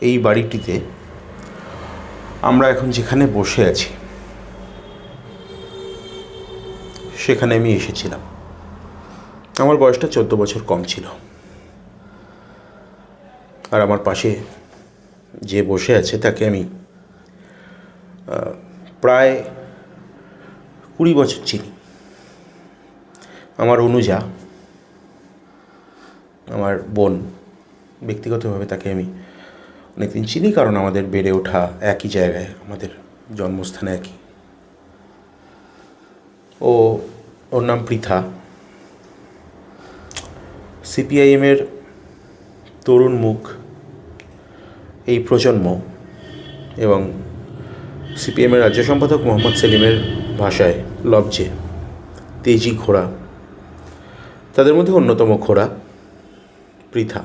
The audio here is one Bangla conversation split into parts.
এই বাড়িটিতে আমরা এখন যেখানে বসে আছি সেখানে আমি এসেছিলাম। আমার বয়সটা 14 বছর কম ছিল। আর আমার পাশে যে বসে আছে তাকে আমি প্রায় 20 বছর চিনি। আমার অনুজা, আমার বোন, ব্যক্তিগতভাবে তাকে আমি অনেকদিন চিনি, কারণ আমাদের বেড়ে ওঠা একই জায়গায়, আমাদের জন্মস্থান একই। ওর নাম পৃথা। সিপিআইএমের তরুণ মুখ এই প্রজন্ম এবং সিপিএমের রাজ্য সম্পাদক মোহাম্মদ সেলিমের ভাষায় লবজে, তেজি ঘোড়া, তাদের মধ্যে অন্যতম ঘোড়া পৃথা।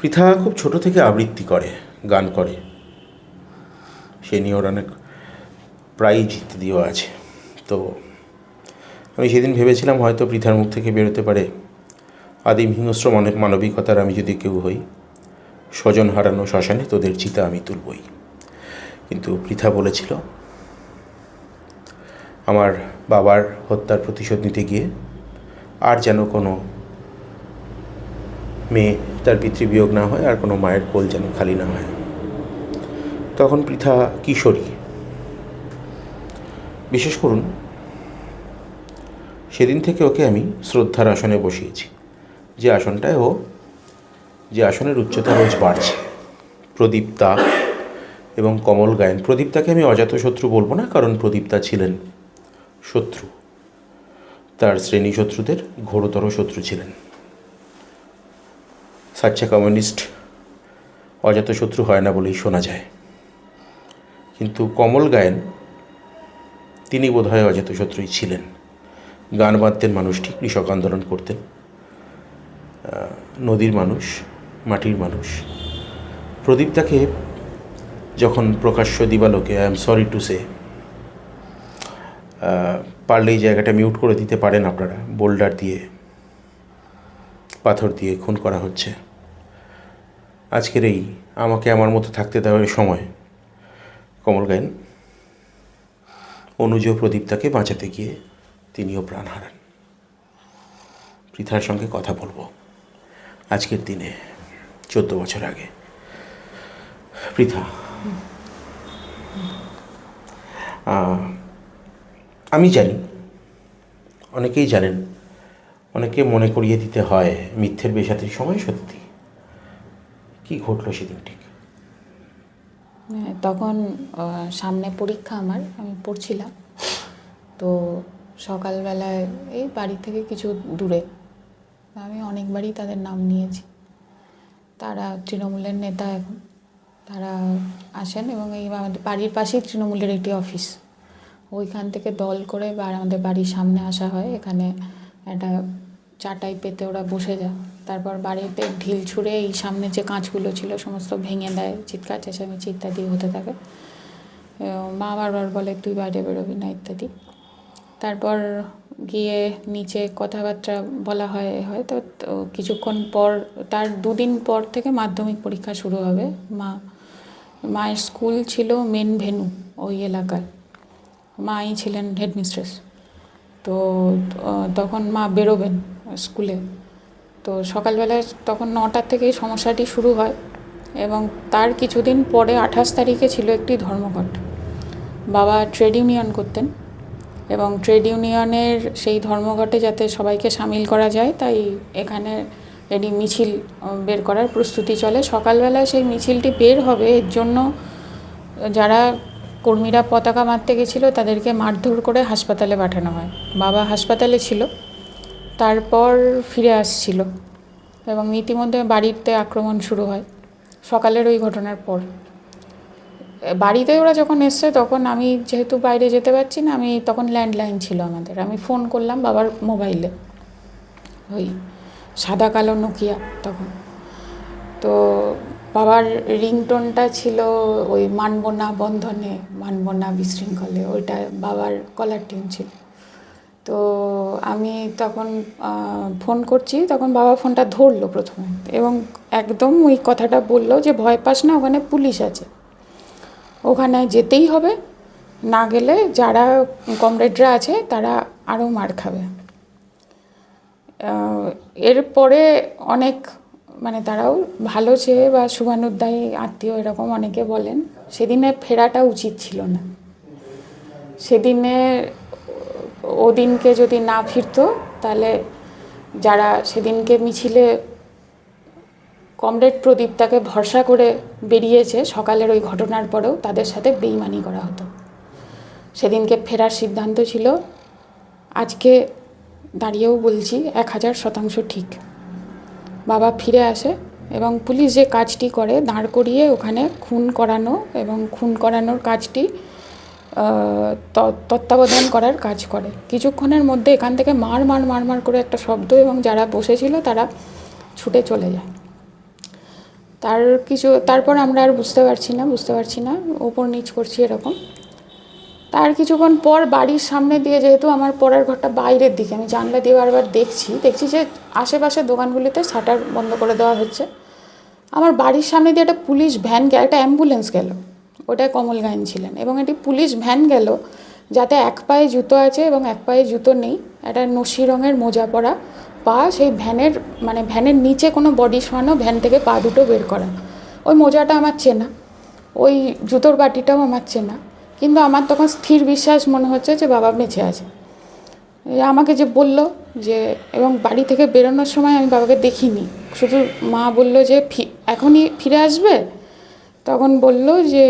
পৃথা খুব ছোট থেকে আবৃত্তি করে, গান করে। সে নিয়ে ওর অনেক প্রাইজ ইত্যাদিও আছে। তো আমি সেদিন ভেবেছিলাম হয়তো পৃথার মুখ থেকে বেরোতে পারে আদিম হিংস্র মানবিকতার আমি যদি কেউ হই, স্বজন হারানো শ্মশানে তোদের চিতা আমি তুলবই। কিন্তু পৃথা বলেছিল আমার বাবার হত্যার প্রতিশোধ নিতে গিয়ে আর যেন কোনো মেয়ে তার পিতৃবিয়োগ না হয়, আর কোনো মায়ের কোল যেন খালি না হয়। তখন পৃথা কিশোরী। বিশেষ করুন সেদিন থেকে ওকে আমি শ্রদ্ধার আসনে বসিয়েছি, যে আসনের উচ্চতা রোজ বাড়ছে। প্রদীপ্তা এবং কমল গায়েন। প্রদীপ্তাকে আমি অজাতশত্রু বলবো না, কারণ প্রদীপ্তা ছিলেন শত্রু, তার শ্রেণী শত্রুদের ঘোরতর শত্রু ছিলেন। সাচ্চা কমিউনিস্ট অজাতশত্রু হয় না বলেই শোনা যায়। কিন্তু কমল গায়েন, তিনি বোধহয় অজাতশত্রুই ছিলেন। গান বাঁধতেন মানুষটি, কৃষক আন্দোলন করতেন, নদীর মানুষ, মাটির মানুষ। প্রদীপ্তাকে যখন প্রকাশ্য দিবালোকে, I am sorry to say, পারলে এই জায়গাটা মিউট করে দিতে পারেন আপনারা, বোল্ডার দিয়ে, পাথর দিয়ে খুন করা হচ্ছে। আজকের এই আমাকে আমার মতো থাকতে দেওয়ার সময় কমল গায়েন অনুজ প্রদীপ্তাকে বাঁচাতে গিয়ে তিনিও প্রাণ হারান। পৃথার সঙ্গে কথা বলবো আজকের দিনে 14 বছর আগে। পৃথা, আমি জানি, অনেকেই জানেন, অনেকে মনে করিয়ে দিতে হয় মিথ্যের বেশাতির সময় সত্যি। কি ঘটলো সেদিন ঠিক? তখন সামনে পরীক্ষা আমার, আমি পড়ছিলাম। তো সকালবেলায় এই বাড়ি থেকে কিছু দূরে, আমি অনেকবারই তাদের নাম নিয়েছি, তারা তৃণমূলের নেতা এখন, তারা আসেন এবং এই আমাদের বাড়ির পাশেই তৃণমূলের একটি অফিস, ওইখান থেকে দল করে আমাদের বাড়ির সামনে আসা হয়। এখানে একটা চাটাই পেতে ওরা বসে যায়, তারপর বাড়িতে ঢিল ছুঁড়ে এই সামনে যে কাঁচগুলো ছিল সমস্ত ভেঙে দেয়, চিৎকার চেঁচামেচি ইত্যাদি হতে থাকে। মা বারবার বলে তুই বাইরে বেরোবি না ইত্যাদি। তারপর গিয়ে নিচে কথাবার্তা বলা হয়। হয়তো কিছুক্ষণ পর, তার 2 দিন পর থেকে মাধ্যমিক পরীক্ষা শুরু হবে। মায়ের স্কুল ছিল মেন ভেন্যু ওই এলাকায়, মাই ছিলেন হেডমিস্ট্রেস। তো তখন মা বেরোবেন স্কুলে। তো সকালবেলায় তখন 9টার থেকেই সমস্যাটি শুরু হয় এবং তার কিছুদিন পরে 28 তারিখে ছিল একটি ধর্মঘট। বাবা ট্রেড ইউনিয়ন করতেন এবং ট্রেড ইউনিয়নের সেই ধর্মঘটে যাতে সবাইকে সামিল করা যায়, তাই এখানে এটি মিছিল বের করার প্রস্তুতি চলে। সকালবেলায় সেই মিছিলটি বের হবে, এর জন্য যারা কর্মীরা পতাকা মারতে গেছিলো তাদেরকে মারধর করে হাসপাতালে পাঠানো হয়। বাবা হাসপাতালে ছিল, তারপর ফিরে আসছিল এবং ইতিমধ্যে বাড়িতে আক্রমণ শুরু হয় সকালের ওই ঘটনার পর। বাড়িতে ওরা যখন এসছে তখন আমি যেহেতু বাইরে যেতে পারছি না, আমি তখন ল্যান্ডলাইন ছিল আমাদের, আমি ফোন করলাম বাবার মোবাইলে, ওই সাদা কালো নোকিয়া তখন। তো বাবার রিংটোনটা ছিল ওই মানব না বন্ধনে, মানব না বিশৃঙ্খলে, ওইটা বাবার কলার টিউন ছিল। তো আমি তখন ফোন করছি, তখন বাবা ফোনটা ধরলো প্রথমে এবং একদম ওই কথাটা বললো যে ভয় পাস না, ওখানে পুলিশ আছে, ওখানে যেতেই হবে, না গেলে যারা কমরেডরা আছে তারা আরও মার খাবে। এরপরে অনেক মানে তারাও ভালো চেয়ে বা শুভানুধ্যায়ী আত্মীয় এরকম অনেকে বলেন সেদিনে ফেরাটা উচিত ছিল না, সেদিনে ওদিনকে যদি না ফিরতো তাহলে যারা সেদিনকে মিছিলে কমরেড প্রদীপ তাকে ভরসা করে বেরিয়েছে সকালের ওই ঘটনার পরেও, তাদের সাথে বেইমানি করা হতো। সেদিনকে ফেরার সিদ্ধান্ত ছিল, আজকে দাঁড়িয়েও বলছি 1000% ঠিক। বাবা ফিরে আসে এবং পুলিশ যে কাজটি করে দাঁড় করিয়ে ওখানে খুন করানো এবং খুন করানোর কাজটি তত্ত্বাবধান করার কাজ করে। কিছুক্ষণের মধ্যে এখান থেকে মার মার মার মার করে একটা শব্দ এবং যারা বসেছিল তারা ছুটে চলে যায়। তারপর আমরা আর বুঝতে পারছি না ওপর নিচ করছি এরকম। তার কিছুক্ষণ পর বাড়ির সামনে দিয়ে, যেহেতু আমার পড়ার ঘরটা বাইরের দিকে, আমি জানলা দিয়ে বারবার দেখছি যে আশেপাশে দোকানগুলিতে শাটার বন্ধ করে দেওয়া হচ্ছে। আমার বাড়ির সামনে দিয়ে একটা পুলিশ ভ্যান গেল, একটা অ্যাম্বুলেন্স গেল, ওটায় কমল গায়েন ছিলেন, এবং একটি পুলিশ ভ্যান গেল যাতে এক পায়ে জুতো আছে এবং এক পায়ে জুতো নেই, একটা নসি রঙের মোজা পরা পা, সেই ভ্যানের নিচে কোনো বডি শোয়ানো, ভ্যান থেকে পা দুটো বের করা। ওই মোজাটা আমার চেনা, ওই জুতোর বাটিটাও আমার চেনা, কিন্তু আমার তখন স্থির বিশ্বাস মনে হচ্ছে যে বাবা বেঁচে আছে। আমাকে যে বলল যে, এবং বাড়ি থেকে বেরোনোর সময় আমি বাবাকে দেখিনি, শুধু মা বলল যে এখনই ফিরে আসবে, তখন বলল যে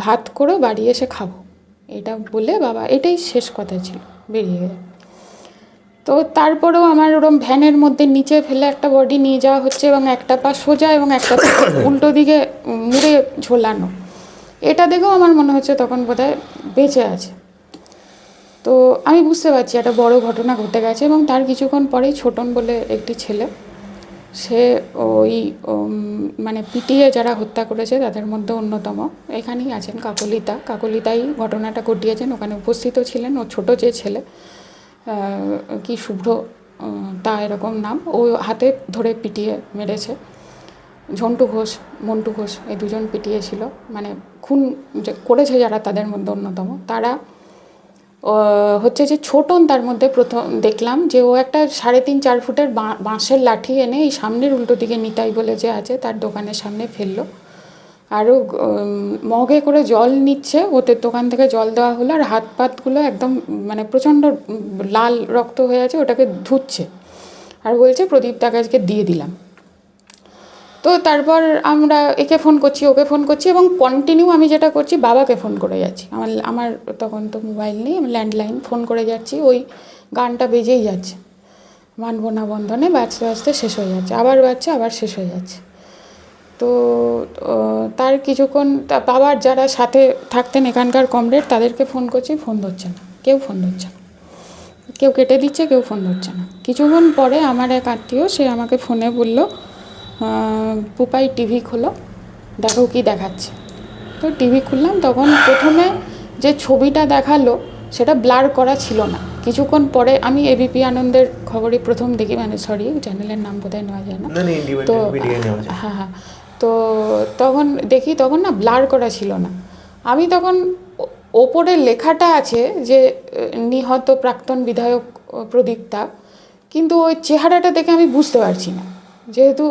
ভাত করো, বাড়ি এসে খাবো, এটা বলে বাবা, এটাই শেষ কথা ছিল, বেরিয়ে গেল। তো তারপরেও আমার ওরম ভ্যানের মধ্যে নিচে ফেলে একটা বডি নিয়ে যাওয়া হচ্ছে এবং একটা পা সোজা এবং একটা পা উল্টো দিকে মুড়ে ঝোলানো, এটা দেখেও আমার মনে হচ্ছে তখন বোধহয় বেঁচে আছে। তো আমি বুঝতে পারছি একটা বড় ঘটনা ঘটে গেছে। এবং তার কিছুক্ষণ পরেই ছোটন বলে একটি ছেলে, সে ওই মানে পিটিয়ে যারা হত্যা করেছে তাদের মধ্যে অন্যতম, এখানেই আছেন কাকলিতাই ঘটনাটা ঘটিয়েছেন, ওখানে উপস্থিত ছিলেন। ওর ছোট যে ছেলে, কি শুভ্র তা এরকম নাম, ও হাতে ধরে পিটিয়ে মেরেছে। ঝন্টু ঘোষ, মন্টু ঘোষ, এই দুজন পিটিয়েছিল, মানে খুন করেছে যারা তাদের মধ্যে অন্যতম। তারা হচ্ছে যে ছোটন তার মধ্যে প্রথম দেখলাম যে ও একটা 3.5-4 ফুটের বাঁশের লাঠি এনে এই সামনের উল্টো দিকে নিতাই বলে যে আছে তার দোকানের সামনে ফেললো, আরও মগে করে জল নিচ্ছে, ওদের দোকান থেকে জল দেওয়া হলো, আর হাত পাতগুলো একদম মানে প্রচণ্ড লাল রক্ত হয়ে আছে, ওটাকে ধুচ্ছে আর বলছে প্রদীপ দাকে আজকে দিয়ে দিলাম। তো তারপর আমরা একে ফোন করছি, ওকে ফোন করছি, এবং কন্টিনিউ আমি যেটা করছি বাবাকে ফোন করে যাচ্ছি। আমার তখন তো মোবাইল নেই, আমি ল্যান্ডলাইন ফোন করে যাচ্ছি, ওই গানটা বেজেই যাচ্ছে, মানব না বন্ধনে, বাঁচতে বাঁচতে শেষ হয়ে যাচ্ছে, আবার বাজছে, আবার শেষ হয়ে যাচ্ছে। তো তার কিছুক্ষণ বাবার যারা সাথে থাকতেন এখানকার কমরেড, তাদেরকে ফোন করছি, ফোন ধরছে না, কেউ ফোন ধরছে না, কেউ কেটে দিচ্ছে, কেউ ফোন ধরছে না। কিছুক্ষণ পরে আমার এক আত্মীয়, সে আমাকে ফোনে বলল, পুপাই টিভি খোলো, দেখো কি দেখাচ্ছে। তো টিভি খুললাম, তখন প্রথমে যে ছবিটা দেখালো সেটা ব্লার করা ছিল না। কিছুক্ষণ পরে আমি এবিপি আনন্দের খবরই প্রথম দেখি, মানে সরি চ্যানেলের নাম বোধহয় নেওয়া যায় না, তো হ্যাঁ, তো তখন দেখি, তখন না ব্লার করা ছিল না। আমি তখন ওপরে লেখাটা আছে যে নিহত প্রাক্তন বিধায়ক প্রদীপ দা, কিন্তু ওই চেহারাটা দেখে আমি বুঝতে পারছি না, যেহেতু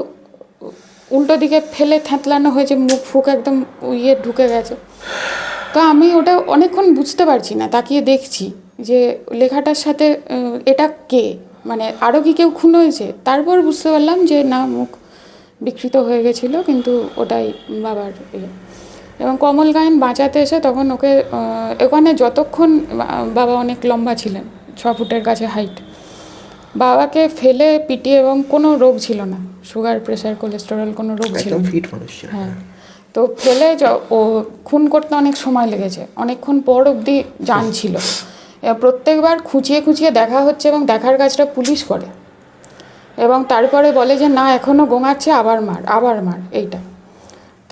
উল্টো দিকে ফেলে থ্যাতলানো হয়েছে, মুখ ফুক একদম ঢুকে গেছে। তো আমি ওটা অনেকক্ষণ বুঝতে পারছি না, তাকিয়ে দেখছি যে লেখাটার সাথে এটা কে, মানে আরও কি কেউ খুন হয়েছে। তারপর বুঝতে পারলাম যে না, মুখ বিকৃত হয়ে গেছিলো, কিন্তু ওটাই বাবার এবং কমল গায়েন বাঁচাতে এসে তখন ওকে ওখানে যতক্ষণ, বাবা অনেক লম্বা ছিলেন, 6 ফুটের কাছে হাইট, বাবাকে ফেলে পিটিয়ে, এবং কোনো রোগ ছিল না, সুগার প্রেশার কোলেস্টেরল কোনো রোগ ছিল না, হ্যাঁ, তো ফেলে ও খুন করতে অনেক সময় লেগেছে, অনেকক্ষণ পর অবধি জান ছিল। প্রত্যেকবার খুঁচিয়ে খুঁচিয়ে দেখা হচ্ছে এবং দেখার কাজটা পুলিশ করে, এবং তারপরে বলে যে না এখনও গোঙাচ্ছে, আবার মার এইটা।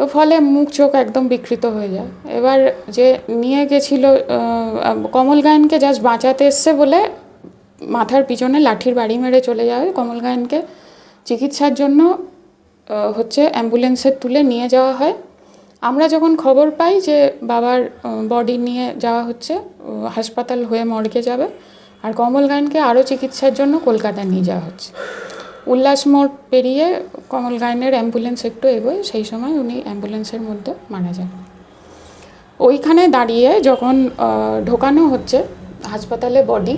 তো ফলে মুখ চোখ একদম বিকৃত হয়ে যায়। এবার যে নিয়ে গেছিল কমল গায়েনকে জাস্ট বাঁচাতে এসছে বলে মাথার পিছনে লাঠির বাড়ি মেরে চলে যাবে। কমল গায়েনকে চিকিৎসার জন্য হচ্ছে অ্যাম্বুলেন্সে তুলে নিয়ে যাওয়া হয়। আমরা যখন খবর পাই যে বাবার বডি নিয়ে যাওয়া হচ্ছে, হাসপাতাল হয়ে মর্গে যাবে, আর কমল গায়েনকে আরও চিকিৎসার জন্য কলকাতা নিয়ে যাওয়া হচ্ছে। উল্লাস মোড় পেরিয়ে কমল গায়েনের অ্যাম্বুলেন্স একটু এগোয়, সেই সময় উনি অ্যাম্বুলেন্সের মধ্যে মারা যান। ওইখানে দাঁড়িয়ে যখন ঢোকানো হচ্ছে হাসপাতালে বডি,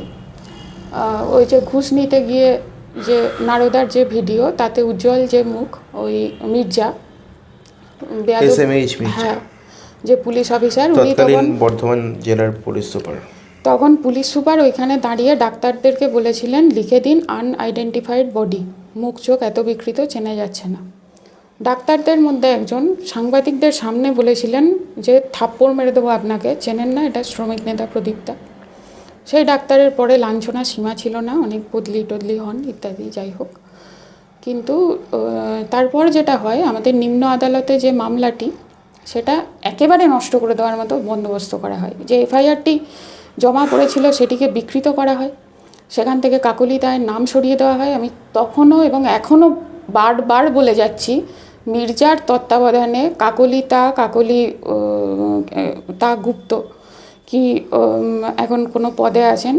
ওই যে ঘুষ নিতে গিয়ে যে নারদার যে ভিডিও, তাতে উজ্জ্বল যে মুখ, ওই মির্জা, SMH মির্জা, হ্যাঁ, যে পুলিশ অফিসার, উনি তৎকালীন বর্ধমান জেলার পুলিশ সুপার, তখন পুলিশ সুপার ওইখানে দাঁড়িয়ে ডাক্তারদেরকে বলেছিলেন লিখে দিন আনআইডেন্টিফাইড বডি, মুখ চোখ এত বিকৃত চেনা যাচ্ছে না। ডাক্তারদের মধ্যে একজন সাংবাদিকদের সামনে বলেছিলেন যে থাপ্পড় মেরে দেবো আপনাকে, চেনেন না, এটা শ্রমিক নেতা প্রদীপ্তা। সেই ডাক্তারের পরে লাঞ্ছনা সীমা ছিল না, অনেক বদলি টদলি হন ইত্যাদি, যাই হোক। কিন্তু তারপর যেটা হয়, আমাদের নিম্ন আদালতে যে মামলাটি, সেটা একেবারে নষ্ট করে দেওয়ার মতো বন্দোবস্ত করা হয়। যে এফআইআরটি জমা পড়েছিল সেটিকে বিকৃত করা হয়, সেখান থেকে কাকলি দায়ের নাম সরিয়ে দেওয়া হয়। আমি তখনও এবং এখনও বারবার বলে যাচ্ছি, মির্জার তত্ত্বাবধানে কাকলি তা গুপ্ত কি এখন কোনো পদে আছেন,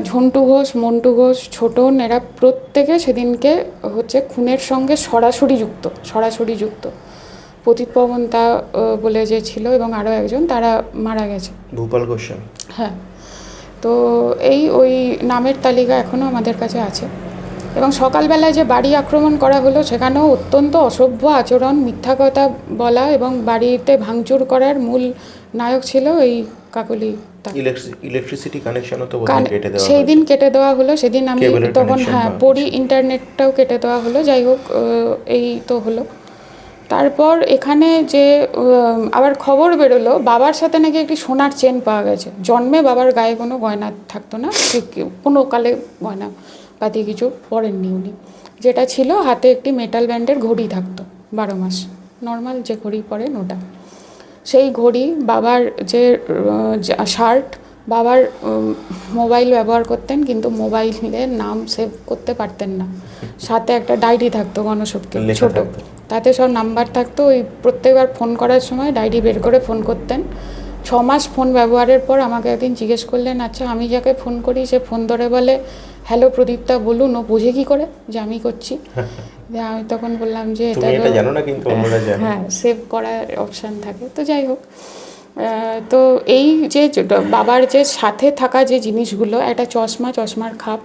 ঝন্টু ঘোষ, মন্টু ঘোষ, ছোটন, এরা প্রত্যেকে সেদিনকে হচ্ছে খুনের সঙ্গে সরাসরি যুক্ত। প্রতীপ পবন তা বলে যে ছিল এবং আরও একজন, তারা মারা গেছে। ভূপাল গোস্বামী, হ্যাঁ। তো ওই নামের তালিকা এখনও আমাদের কাছে আছে। এবং সকালবেলায় যে বাড়ি আক্রমণ করা হলো, সেখানেও অত্যন্ত অসভ্য আচরণ, মিথ্যা কথা বলা এবং বাড়িতে ভাঙচুর করার মূল নায়ক ছিল এই কাকলি। ইলেকট্রিসিটি কানেকশনও তো কেটে দেওয়া, সেই দিন কেটে দেওয়া হলো। সেদিন আমি তখন পড়ি, ইন্টারনেটটাও কেটে দেওয়া হলো। যাই হোক, এই তো হলো। তারপর এখানে যে আবার খবর বেরোলো, বাবার সাথে নাকি একটি সোনার চেন পাওয়া গেছে। জন্মে বাবার গায়ে কোনো গয়না থাকতো না, কোনো কালে গয়না পাতি কিছু পরেননি উনি। যেটা ছিল, হাতে একটি মেটাল ব্যান্ডের ঘড়ি থাকতো 12 মাস, নর্মাল যে ঘড়ি পরেন ওটা। সেই ঘড়ি, বাবার যে শার্ট, বাবার মোবাইল ব্যবহার করতেন কিন্তু মোবাইলের নাম সেভ করতে পারতেন না। সাথে একটা ডায়েরি থাকতো গণশক্তির ছোট, তাতে সব নাম্বার থাকতো। ওই প্রত্যেকবার ফোন করার সময় ডায়েরি বের করে ফোন করতেন। 6 মাস ফোন ব্যবহারের পর আমাকে একদিন জিজ্ঞেস করলেন, আচ্ছা আমি যাকে ফোন করি সে ফোন ধরে বলে হ্যালো প্রদীপ্তা বলুন, ও বোঝে কী করে যে আমি করছি? আমি তখন বললাম যে এটা জানো না, কিন্তু হ্যাঁ, সেভ করার অপশান থাকে। তো যাই হোক, তো এই যে বাবার যে সাথে থাকা যে জিনিসগুলো, একটা চশমার খাপ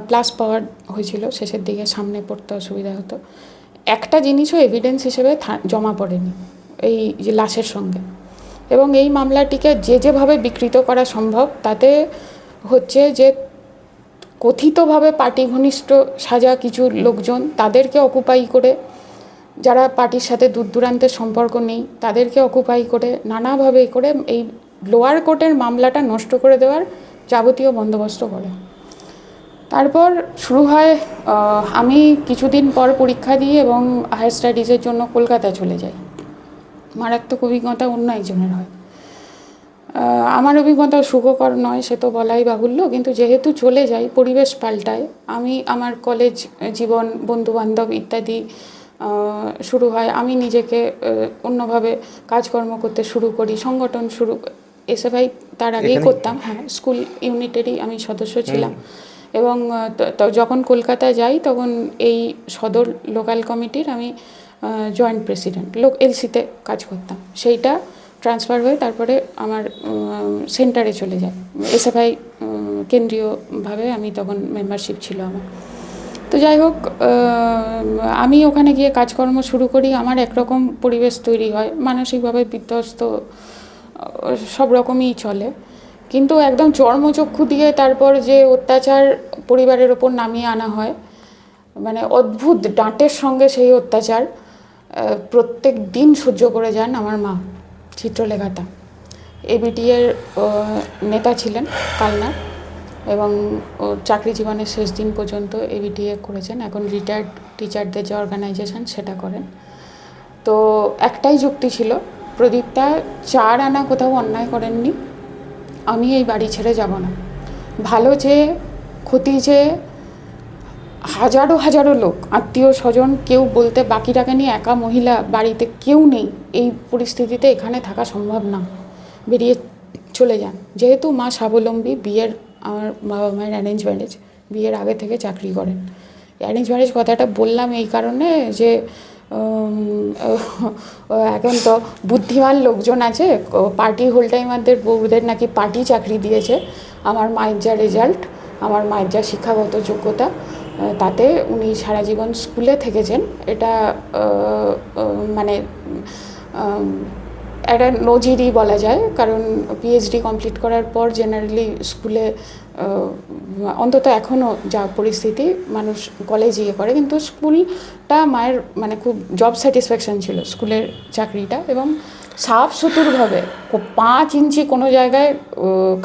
প্লাস পাওয়ার হয়েছিল শেষের দিকে, সামনে পড়তে অসুবিধা হতো। একটা জিনিসও এভিডেন্স হিসেবে জমা পড়েনি এই যে লাশের সঙ্গে। এবং এই মামলাটিকে যেভাবে বিকৃত করা সম্ভব, তাতে হচ্ছে যে কথিতভাবে পার্টি ঘনিষ্ঠ সাজা কিছু লোকজন, তাদেরকে অকুপাই করে, যারা পার্টির সাথে দূর দূরান্তের সম্পর্ক নেই তাদেরকে অকুপাই করে, নানাভাবে করে এই লোয়ার কোর্টের মামলাটা নষ্ট করে দেওয়ার যাবতীয় বন্দোবস্ত করে। তারপর শুরু হয়, আমি কিছুদিন পর পরীক্ষা দিই এবং হায়ার স্টাডিজের জন্য কলকাতা চলে যাই। মারাত্মক অভিজ্ঞতা অন্য একজনের হয়, আমার অভিজ্ঞতা সুখকর নয় সে তো বলাই বাহুল্য। কিন্তু যেহেতু চলে যাই, পরিবেশ পাল্টায়, আমি আমার কলেজ জীবন, বন্ধুবান্ধব ইত্যাদি শুরু হয়, আমি নিজেকে অন্যভাবে কাজকর্ম করতে শুরু করি, সংগঠন এসএফআই তার আগেই করতাম, হ্যাঁ, স্কুল ইউনিটেরই আমি সদস্য ছিলাম। এবং যখন কলকাতা যাই তখন এই সদর লোকাল কমিটির আমি জয়েন্ট প্রেসিডেন্ট, এলসিতে কাজ করতাম। সেইটা ট্রান্সফার হয়ে তারপরে আমার সেন্টারে চলে যায়, এসএফআই কেন্দ্রীয়ভাবে আমি তখন মেম্বারশিপ ছিল আমার। তো যাই হোক, আমি ওখানে গিয়ে কাজকর্ম শুরু করি, আমার একরকম পরিবেশ তৈরি হয়, মানসিকভাবে বিধ্বস্ত, সব রকমই চলে। কিন্তু একদম চর্মচক্ষু দিয়ে তারপর যে অত্যাচার পরিবারের ওপর নামিয়ে আনা হয়, মানে অদ্ভুত ডাঁটের সঙ্গে সেই অত্যাচার প্রত্যেক দিন সহ্য করে যান আমার মা চিত্রলেখাতা। এবিটিএর নেতা ছিলেন কালনার, এবং চাকরি জীবনের শেষ দিন পর্যন্ত এবিটিএ করেছেন। এখন রিটায়ার্ড টিচারদের যে অর্গানাইজেশন সেটা করেন। তো একটাই যুক্তি ছিল, প্রদীপদা 4 আনা কোথাও অন্যায় করেননি, আমি এই বাড়ি ছেড়ে যাব না। ভালো যে ক্ষতি যে হাজারো হাজারো লোক, আত্মীয় স্বজন, কেউ বলতে বাকি রাখেনি, একা মহিলা, বাড়িতে কেউ নেই, এই পরিস্থিতিতে এখানে থাকা সম্ভব না, বেরিয়ে চলে যান। যেহেতু মা স্বাবলম্বী, আমার বাবা মায়ের অ্যারেঞ্জ ম্যারেজ, বিয়ের আগে থেকে চাকরি করেন। অ্যারেঞ্জ ম্যারেজ কথাটা বললাম এই কারণে যে এখন তো বুদ্ধিমান লোকজন আছে, পার্টি হোল টাইমারদের বউদের নাকি পার্টি চাকরি দিয়েছে। আমার মায়ের যা রেজাল্ট, আমার মায়ের যা শিক্ষাগত যোগ্যতা, তাতে উনি সারা জীবন স্কুলে থেকেছেন। এটা মানে একটা নজিরই বলা যায়, কারণ পিএইচডি কমপ্লিট করার পর জেনারেলি স্কুলে অন্তত এখনও যা পরিস্থিতি মানুষ কলেজ ইয়ে করে, কিন্তু স্কুলটা মায়ের মানে খুব জব স্যাটিসফ্যাকশান ছিল স্কুলের চাকরিটা, এবং সাফ সুতুরভাবে 5 ইঞ্চি কোনো জায়গায়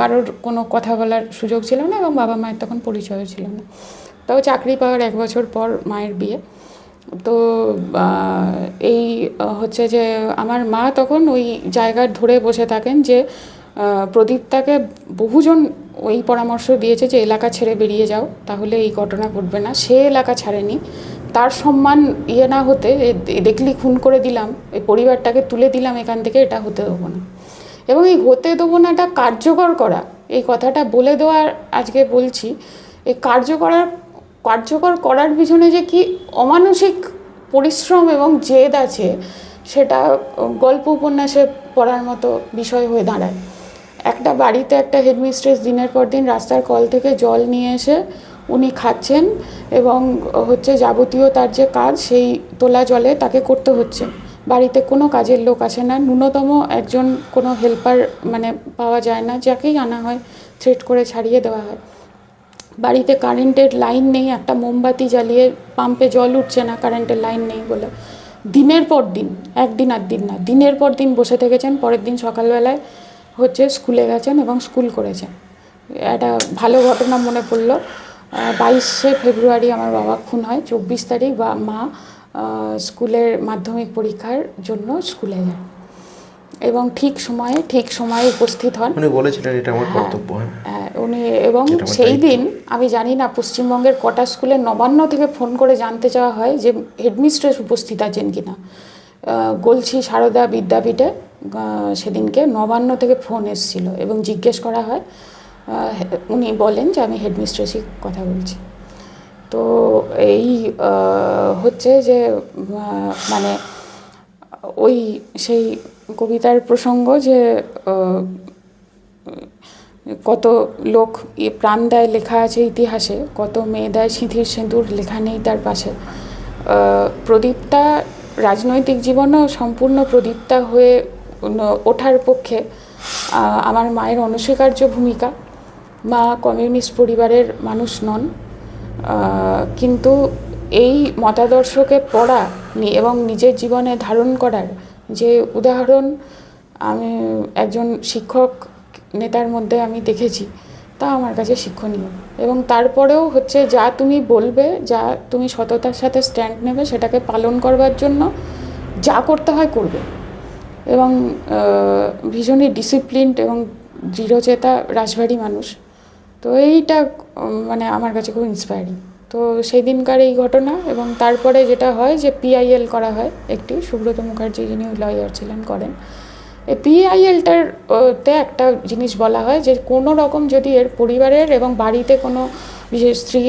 কারোর কোনো কথা বলার সুযোগ ছিল না, এবং বাবা মায়ের তখন পরিচয়ও ছিল না। তাও চাকরি পাওয়ার 1 বছর পর মায়ের বিয়ে। তো এই হচ্ছে যে আমার মা তখন ওই জায়গায় ধরে বসে থাকেন যে প্রদীপদাকে বহুজন ওই পরামর্শ দিয়েছে যে এলাকা ছেড়ে বেরিয়ে যাও, তাহলে এই ঘটনা ঘটবে না। সে এলাকা ছাড়েনি, তার সম্মান ইয়ে না হতে, দেখলি খুন করে দিলাম, এই পরিবারটাকে তুলে দিলাম এখান থেকে, এটা হতে দেবো না। এবং এই হতে দেবো নাটা কার্যকর করা, এই কথাটা বলে দেওয়ার আজকে বলছি, এই কার্যকর করার পিছনে যে কি অমানসিক পরিশ্রম এবং জেদ আছে, সেটা গল্প উপন্যাসে পড়ার মতো বিষয় হয়ে দাঁড়ায়। একটা বাড়িতে একটা হেডমিস্ট্রেস দিনের পর দিন রাস্তার কল থেকে জল নিয়ে এসে উনি খাচ্ছেন, এবং হচ্ছে যাবতীয় তার যে কাজ সেই তোলা জলে তাকে করতে হচ্ছে। বাড়িতে কোনো কাজের লোক আসে না, ন্যূনতম একজন কোনো হেল্পার মানে পাওয়া যায় না, যাকেই আনা হয় থ্রেট করে ছাড়িয়ে দেওয়া হয়। বাড়িতে কারেন্টের লাইন নেই, একটা মোমবাতি জ্বালিয়ে পাম্পে জল উঠছে না কারেন্টের লাইন নেই বলে। দিনের পর দিন, একদিন আর দিন না, দিনের পর দিন বসে থেকেছেন, পরের দিন সকালবেলায় হচ্ছে স্কুলে গেছেন এবং স্কুল করেছেন। একটা ভালো ঘটনা মনে পড়ল, 22শে ফেব্রুয়ারি আমার বাবা খুন হয়, 24 তারিখ মা স্কুলের মাধ্যমিক পরীক্ষার জন্য স্কুলে যায় এবং ঠিক সময়ে উপস্থিত হন। উনি বলেছিলেন এটা আমার কর্তব্য। হ্যাঁ, উনি, এবং সেই দিন আমি জানি না পশ্চিমবঙ্গের কটা স্কুলে নবান্ন থেকে ফোন করে জানতে চাওয়া হয় যে হেডমিস্ট্রেস উপস্থিত আছেন কিনা। গলছি সারদা বিদ্যাপীঠে সেদিনকে নবান্ন থেকে ফোন এসেছিল এবং জিজ্ঞেস করা হয়, উনি বলেন যে আমি হেডমিস্ট্রেসই কথা বলছি। তো এই হচ্ছে যে মানে ওই সেই কবিতার প্রসঙ্গ যে কত লোক প্রাণ দেয় লেখা আছে ইতিহাসে, কত মেয়ে দেয় সিঁথির সিঁদুর লেখা নেই তার পাশে। প্রদীপদা রাজনৈতিক জীবনেও সম্পূর্ণ প্রদীপদা হয়ে ওঠার পক্ষে আমার মায়ের অনস্বীকার্য ভূমিকা। মা কমিউনিস্ট পরিবারের মানুষ নন, কিন্তু এই মতাদর্শকে পড়া এবং নিজের জীবনে ধারণ করার যে উদাহরণ আমি একজন শিক্ষক নেতার মধ্যে আমি দেখেছি, তা আমার কাছে শিক্ষণীয়। এবং তারপরেও হচ্ছে যা তুমি বলবে, যা তুমি সততার সাথে স্ট্যান্ড নেবে, সেটাকে পালন করবার জন্য যা করতে হয় করবে। এবং ভীষণই ডিসিপ্লিনড এবং দৃঢ়চেতা রাশভারী মানুষ। তো এইটা মানে আমার কাছে খুব ইন্সপায়ারিং। তো সেই দিনকার এই ঘটনা, এবং তারপরে যেটা হয় যে পিআইএল করা হয় একটি, সুব্রত মুখার্জি যিনি লয়ার ছিলেন করেন। এই পিআইএলটার তে একটা জিনিস বলা হয় যে কোনো রকম যদি এর পরিবারের এবং বাড়িতে কোনো বিশেষ স্ত্রী,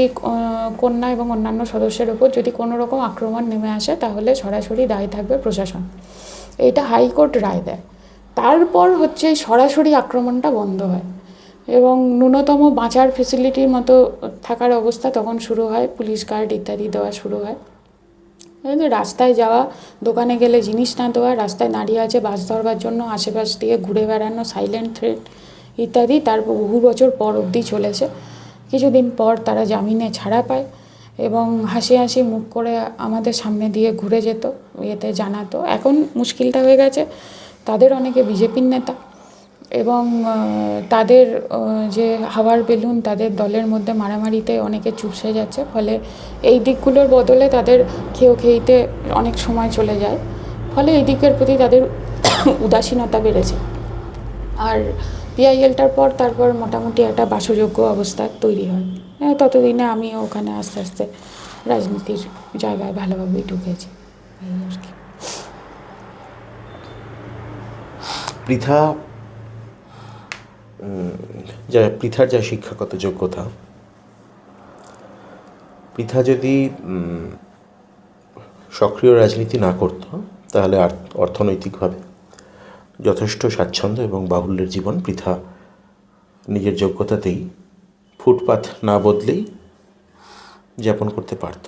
কন্যা এবং অন্যান্য সদস্যের ওপর যদি কোনো রকম আক্রমণ নেমে আসে, তাহলে সরাসরি দায়ী থাকবে প্রশাসন। এইটা হাইকোর্ট রায় দেয়। তারপর হচ্ছে সরাসরি আক্রমণটা বন্ধ হয় এবং ন্যূনতম বাঁচার ফেসিলিটির মতো থাকার অবস্থা তখন শুরু হয়, পুলিশ গার্ড ইত্যাদি দেওয়া শুরু হয়। রাস্তায় যাওয়া, দোকানে গেলে জিনিস না দেওয়া, রাস্তায় দাঁড়িয়ে আছে বাস ধরবার জন্য, আশেপাশ দিয়ে ঘুরে বেড়ানো, সাইলেন্ট থ্রেট ইত্যাদি তারপর বহু বছর পর অবধি চলেছে। কিছুদিন পর তারা জামিনে ছাড়া পায় এবং হাসি হাসি মুখ করে আমাদের সামনে দিয়ে ঘুরে যেত, এতে জানাতো। এখন মুশকিলটা হয়ে গেছে, তাদের অনেকে বিজেপির নেতা এবং তাদের যে হাওয়ার বেলুন, তাদের দলের মধ্যে মারামারিতে অনেকে চুপসে যাচ্ছে, ফলে এই দিকগুলোর বদলে তাদের খেয়েতে অনেক সময় চলে যায়। ফলে এই দিকের প্রতি তাদের উদাসীনতা বেড়েছে। আর পিআইএলটার পর তারপর মোটামুটি একটা বাসযোগ্য অবস্থা তৈরি হয়। ততদিনে আমিও ওখানে আস্তে আস্তে রাজনীতির জায়গায় ভালোভাবেই ঢুকেছি, এই আর কি। পৃথার যা শিক্ষাগত যোগ্যতা, পৃথা যদি সক্রিয় রাজনীতি না করত তাহলে অর্থনৈতিকভাবে যথেষ্ট স্বাচ্ছন্দ্য এবং বাহুল্যের জীবন পৃথা নিজের যোগ্যতাতেই ফুটপাথ না বদলেই যাপন করতে পারত।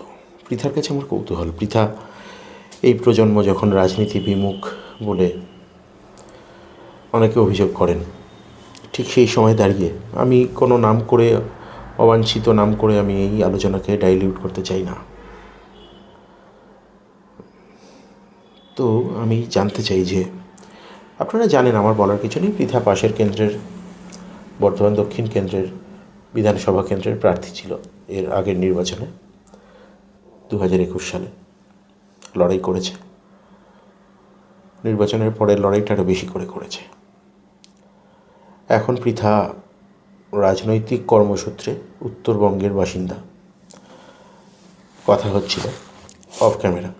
পৃথার কাছে আমার কৌতূহল, পৃথা এই প্রজন্ম যখন রাজনীতি বিমুখ বলে অনেকে অভিযোগ করেন, ঠিক সেই সময় দাঁড়িয়ে আমি কোনো নাম করে, অবাঞ্ছিত নাম করে আমি এই আলোচনাকে ডাইলিউট করতে চাই না, তো আমি জানতে চাই যে আপনারা জানেন, আমার বলার কিছু নেই, পৃথা পাশের কেন্দ্রের, বর্ধমান দক্ষিণ কেন্দ্রের বিধানসভা কেন্দ্রের প্রার্থী ছিল এর আগের নির্বাচনে 2021 সালে লড়াই করেছে। নির্বাচনের পরের লড়াইটা আরও বেশি করে করেছে। এখন পৃথা রাজনৈতিক কর্মসূত্রে উত্তরবঙ্গের বাসিন্দা, কথা হচ্ছিল অফ ক্যামেরা।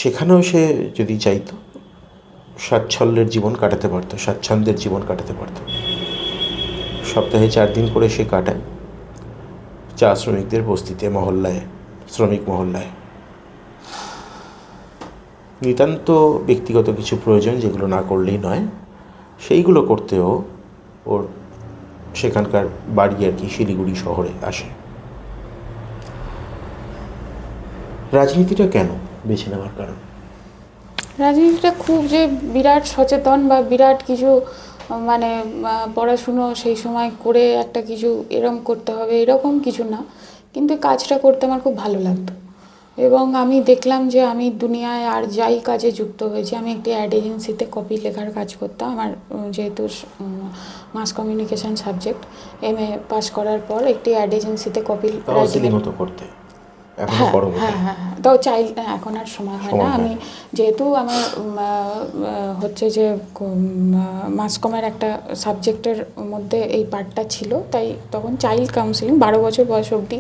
সেখানেও সে যদি চাইতো স্বাচ্ছন্দ্যের জীবন কাটাতে পারতো, স্বাচ্ছন্দ্যের জীবন কাটাতে পারতো। সপ্তাহে 4 দিন করে সে কাটায় চা শ্রমিকদের বস্তিতে, মহল্লায়, শ্রমিক মহল্লায়। নিতান্ত ব্যক্তিগত কিছু প্রয়োজন যেগুলো না করলেই নয়, সেইগুলো করতেও ওর সেখানকার বাড়ি আর কি শিলিগুড়ি শহরে আসে। রাজনীতিটা কেন বেছে নেওয়ার কারণ? রাজনীতিটা খুব যে বিরাট সচেতন বা বিরাট কিছু মানে পড়াশুনো সেই সময় করে একটা কিছু এরকম করতে হবে এরকম কিছু না, কিন্তু কাজটা করতে আমার খুব ভালো লাগতো। এবং আমি দেখলাম যে আমি দুনিয়ায় আর যাই কাজে যুক্ত হয়েছি, আমি একটি অ্যাড এজেন্সিতে কপি লেখার কাজ করতাম। আমার যেহেতু mass communication subject, MA pass করার পর একটি অ্যাড এজেন্সিতে কপি রাইটিং করতে। হ্যাঁ হ্যাঁ হ্যাঁ, তো এখন আর সময় হয় না। আমি যেহেতু আমার হচ্ছে যে মাস কমের একটা সাবজেক্টের মধ্যে এই পার্টটা ছিল, তাই তখন চাইল্ড কাউন্সিলিং 12 বছর বয়স অবধি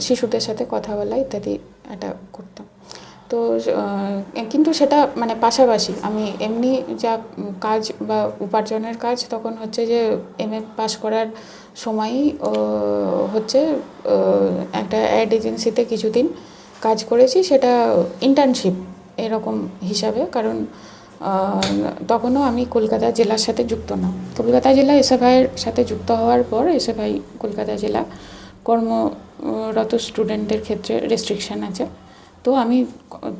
শিশুদের সাথে কথা বলা ইত্যাদি এটা করতাম। তো কিন্তু সেটা মানে পাশাপাশি আমি এমনি যা কাজ বা উপার্জনের কাজ তখন হচ্ছে যে MA পাস করার সময়ই হচ্ছে একটা অ্যাড এজেন্সিতে কিছুদিন কাজ করেছি, সেটা ইন্টার্নশিপ এরকম হিসাবে। কারণ তখনও আমি কলকাতা জেলার সাথে যুক্ত না। কলকাতা জেলা SFIয়ের সাথে যুক্ত হওয়ার পর SFI কলকাতা জেলা কর্মরত স্টুডেন্টদের ক্ষেত্রে রেস্ট্রিকশান আছে, তো আমি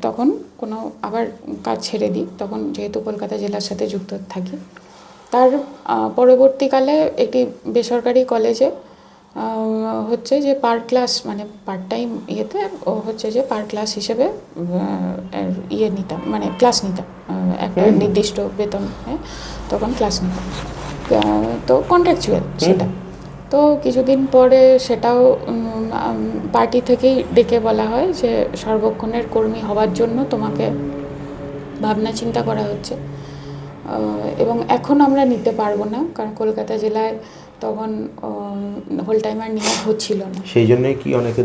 তখন কোনো আবার কাজ ছেড়ে দিই, তখন যেহেতু কলকাতা জেলার সাথে যুক্ত থাকি। তার পরবর্তীকালে একটি বেসরকারি কলেজে হচ্ছে যে পার ক্লাস মানে পার্ট টাইম ইয়েতে হচ্ছে যে পার ক্লাস হিসেবে নিতাম, মানে ক্লাস নিতাম একটা নির্দিষ্ট বেতন, তখন ক্লাস নিতাম, তো কন্ট্রাকচুয়াল সেটা। তো কিছুদিন পরে সেটাও পার্টি থেকেই ডেকে বলা হয় যে সর্বক্ষণের কর্মী হওয়ার জন্য তোমাকে ভাবনা চিন্তা করা হচ্ছে, এবং এখন আমরা নিতে পারবো না, কারণ কলকাতা জেলায় তখন হোল টাইমার নিয়োগ হচ্ছিল না। সেই জন্যই কি অনেকে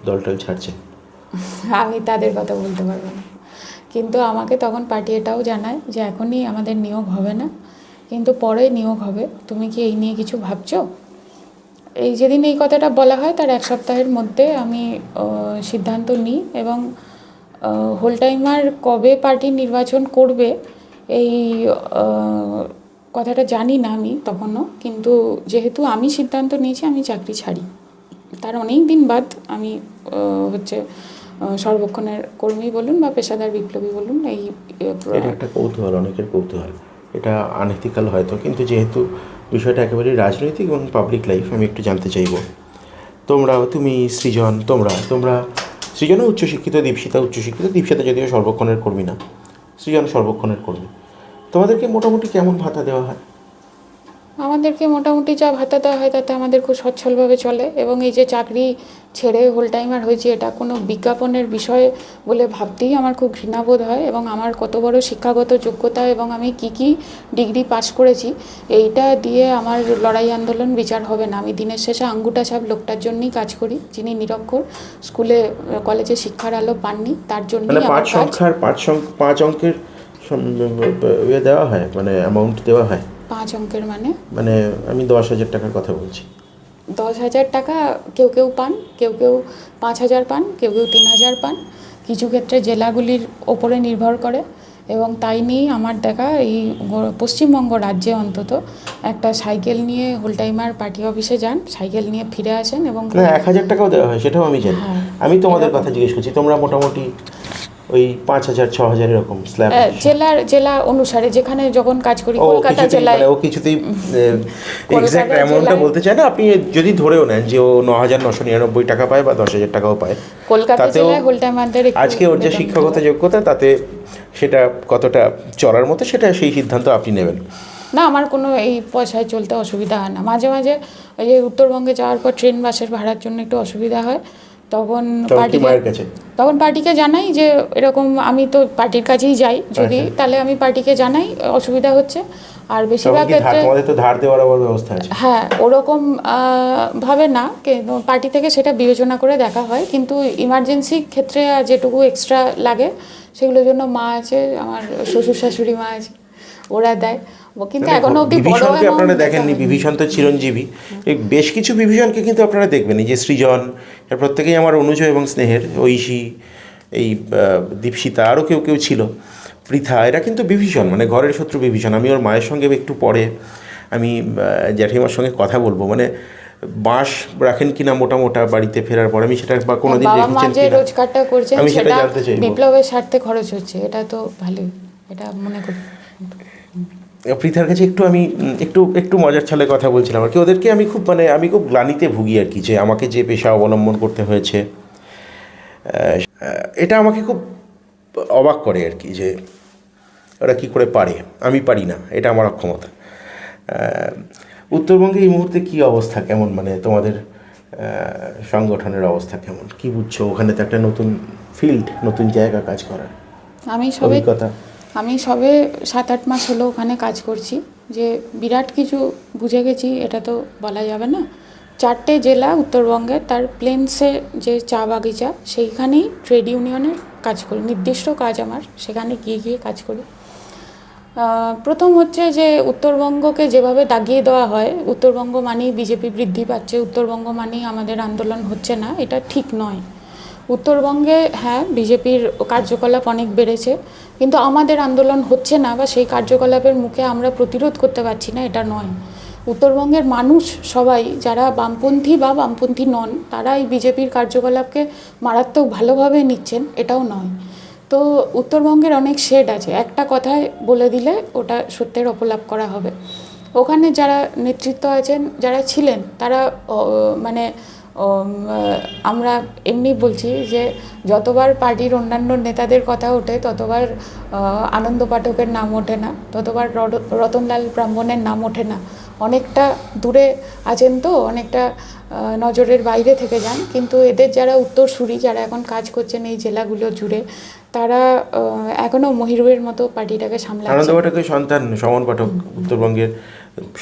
দলটাল ছাড়ছে? আমি তাদের কথা বলতে পারবো না, কিন্তু আমাকে তখন পার্টি এটাও জানায় যে এখনই আমাদের নিয়োগ হবে না, কিন্তু পরে নিয়োগ হবে, তুমি কি এই নিয়ে কিছু ভাবছো? এই যেদিন এই কথাটা বলা হয় তার 1 সপ্তাহের মধ্যে আমি সিদ্ধান্ত নিই, এবং হোল টাইমার কবে পার্টি নির্বাচন করবে এই কথাটা জানি না আমি তখনও, কিন্তু যেহেতু আমি সিদ্ধান্ত নিয়েছি আমি চাকরি ছাড়ি, তার অনেক দিন বাদ আমি হচ্ছে সর্বক্ষণের কর্মী বলুন বা পেশাদার বিপ্লবী বলুন, এই এটা একটা কৌতূহল, অনেকের কৌতূহল, এটা আনএথিক্যাল হয়তো, কিন্তু যেহেতু বিষয়টা একেবারে রাজনৈতিক এবং পাবলিক লাইফ, আমি একটু জানতে চাইব, তুমি সৃজন, তোমরা সৃজনও উচ্চশিক্ষিত, দীপশিতা উচ্চশিক্ষিত, দীপশিতা যদিও সর্বক্ষণের কর্মী না, সৃজন সর্বক্ষণের কর্মী, তোমাদেরকে মোটামুটি কেমন ভাতা দেওয়া হয়? আমাদেরকে মোটামুটি যা ভাতা দেওয়া হয় তাতে আমাদের খুব সচ্ছলভাবে চলে, এবং এই যে চাকরি ছেড়ে হোল টাইমার হয়েছি এটা কোনো বিজ্ঞাপনের বিষয় বলে ভাবতেই আমার খুব ঘৃণাবোধ হয়। এবং আমার কত বড় শিক্ষাগত যোগ্যতা এবং আমি কি ডিগ্রি পাশ করেছি এইটা দিয়ে আমার লড়াই আন্দোলন বিচার হবে না। আমি দিনের শেষে আঙ্গুটা ছাপ লোকটার জন্যই কাজ করি যিনি নিরক্ষর, স্কুলে কলেজে শিক্ষার আলো পাননি, তার জন্যই মানে আমার কাজ। পাঁচ অঙ্কের ইয়ে দেওয়া হয়, মানে অ্যামাউন্ট দেওয়া হয় 5 অঙ্কের মানে আমি 10,000 টাকার কথা বলছি। 10,000 টাকা কেউ কেউ পান, কেউ 5,000 পান, কেউ 3,000 পান, কিছু ক্ষেত্রে জেলাগুলির ওপরে নির্ভর করে। এবং তাই নিয়েই আমার দেখা এই পশ্চিমবঙ্গ রাজ্যে অন্তত একটা সাইকেল নিয়ে হোল টাইমার পার্টি অফিসে যান, সাইকেল নিয়ে ফিরে আসেন। এবং 1,000 টাকাও দেওয়া হয়, সেটাও আমি জানি। হ্যাঁ, আমি তোমাদের কথা জিজ্ঞেস করছি, তোমরা মোটামুটি ওই 5,000 6,000 এরকম স্ল্যাব? জেলা অনুসারে যেখানে যখন কাজ করি, কলকাতা জেলায় ও কিছুতেই এক্সাক্ট অ্যামাউন্টটা বলতে চায় না। আপনি যদি ধরেও নেন যে ও 9,999 টাকা পায় বা 10,000 টাকাও পায়, কলকাতা জেলায় হোল টাইমারদের আজকে ওর যে শিক্ষাগত যোগ্যতা তাতে সেটা কতটা চলার মতো সেটা সেই সিদ্ধান্ত আপনি নেবেন। না, আমার কোনো এই পয়সায় চলতে অসুবিধা হয় না। মাঝে মাঝে ওই যে উত্তরবঙ্গে যাওয়ার পর ট্রেন বাসের ভাড়ার জন্য একটু অসুবিধা হয়, তখন পার্টিকে জানাই যে এরকম, আমি তো পার্টির কাছেই যাই যদি, তাহলে আমি পার্টিকে জানাই অসুবিধা হচ্ছে। আর বেশিরভাগ ক্ষেত্রে তো ধার দেওয়ার ব্যবস্থা আছে। হ্যাঁ, ওরকম ভাবে না, কিন্তু পার্টি থেকে সেটা বিবেচনা করে দেখা হয়। কিন্তু ইমার্জেন্সি ক্ষেত্রে যেটুকু এক্সট্রা লাগে সেগুলোর জন্য মা আছে, আমার শ্বশুর শাশুড়ি মা আছে, ওরা দেয়। কিন্তু এখনো অবধি বিভীষণকে আপনারা দেখেননি, বিভীষণ তো চিরঞ্জীবী। এই বেশ কিছু বিভীষণকে কিন্তু আপনারা দেখবেন, এই যে সৃজন, এর প্রত্যেকেই আমার অনুজ এবং স্নেহের, ঐশী, এই দীপশিতা, আরও কেউ ছিল, পৃথা, এরা কিন্তু বিভীষণ, মানে ঘরের শত্রু বিভীষণ। আমি ওর মায়ের সঙ্গে একটু পরে আমি জ্যাঠিমার সঙ্গে কথা বলবো, মানে বাঁশ রাখেন কিনা মোটা বাড়িতে ফেরার পর, আমি সেটা বা কোনোদিন রেখেছেন কিনা রোজগারটা করছেন আমি সেটা জানতে চাই। বিপ্লবের স্বার্থে খরচ হচ্ছে, এটা তো ভালোই, এটা মনে করি। পৃথার কাছে আমি একটু মজার ছলে কথা বলছিলাম আর কি। ওদেরকে আমি খুব গ্লানিতে ভুগি আর কি, যে আমাকে যে পেশা অবলম্বন করতে হয়েছে, এটা আমাকে খুব অবাক করে আর কি, যে ওরা কী করে পারে, আমি পারি না, এটা আমার অক্ষমতা। উত্তরবঙ্গে এই মুহূর্তে কী অবস্থা, কেমন, মানে তোমাদের সংগঠনের অবস্থা কেমন, কী বুঝছো? ওখানে তো একটা নতুন ফিল্ড, নতুন জায়গা কাজ করার অভিজ্ঞতা। আমি সবে 7-8 মাস হলো ওখানে কাজ করছি, যে বিরাট কিছু বুঝে গেছি এটা তো বলা যাবে না। 4টে জেলা উত্তরবঙ্গের, তার প্লেন্সে যে চা বাগিচা সেইখানেই ট্রেড ইউনিয়নের কাজ করি, নির্দিষ্ট কাজ আমার, সেখানে গিয়ে কাজ করি। প্রথম হচ্ছে যে উত্তরবঙ্গকে যেভাবে দাগিয়ে দেওয়া হয়, উত্তরবঙ্গ মানেই বিজেপি বৃদ্ধি পাচ্ছে, উত্তরবঙ্গ মানেই আমাদের আন্দোলন হচ্ছে না, এটা ঠিক নয়। উত্তরবঙ্গে হ্যাঁ বিজেপির কার্যকলাপ অনেক বেড়েছে, কিন্তু আমাদের আন্দোলন হচ্ছে না বা সেই কার্যকলাপের মুখে আমরা প্রতিরোধ করতে পারছি না, এটা নয়। উত্তরবঙ্গের মানুষ সবাই, যারা বামপন্থী বা বামপন্থী নন, তারা এই বিজেপির কার্যকলাপকে মারাত্মক ভালোভাবে নিচ্ছেন, এটাও নয়। তো উত্তরবঙ্গের অনেক শেড আছে, একটা কথায় বলে দিলে ওটা সত্যের অপলাপ করা হবে। ওখানে যারা নেতৃত্ব আছেন, যারা ছিলেন, তারা মানে আমরা এমনি বলছি যে যতবার পার্টির অন্যান্য নেতাদের কথা ওঠে ততবার আনন্দ পাঠকের নাম ওঠে না, ততবার রতনলাল ব্রাহ্মণের নাম ওঠে না। অনেকটা দূরে আছেন তো, অনেকটা নজরের বাইরে থেকে যান। কিন্তু এদের যারা উত্তরসূরি, যারা এখন কাজ করছেন এই জেলাগুলো জুড়ে, তারা এখনও মহিরুহের মতো পার্টিটাকে সামলাচ্ছে। আনন্দ পাঠকের সন্তান সমন পাঠক উত্তরবঙ্গের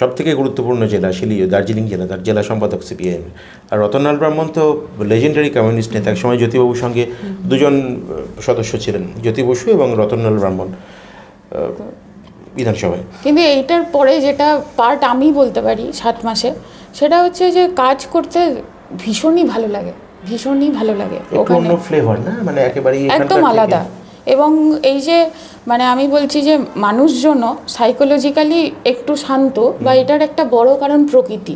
সবথেকে গুরুত্বপূর্ণ জেলা দার্জিলিং জেলা, তার জেলা সম্পাদক সিপিআইএম। আর রতনলাল ব্রাহ্মণ তো লেজেন্ডারি কমিউনিস্ট নেতা, এক সময় জ্যোতিবাবুর সঙ্গে দুজন সদস্য ছিলেন, জ্যোতি বসু এবং রতনলাল ব্রাহ্মণ বিধানসভায়। কিন্তু এইটার পরে যেটা পার্ট আমি বলতে পারি 7 মাসে, সেটা হচ্ছে যে কাজ করতে ভীষণই ভালো লাগে, ভীষণই ভালো লাগে। ওখানে ফ্লেভার না, মানে একেবারে একদম আলাদা। এবং এই যে মানে আমি বলছি যে মানুষজনও সাইকোলজিক্যালি একটু শান্ত, বা এটার একটা বড় কারণ প্রকৃতি।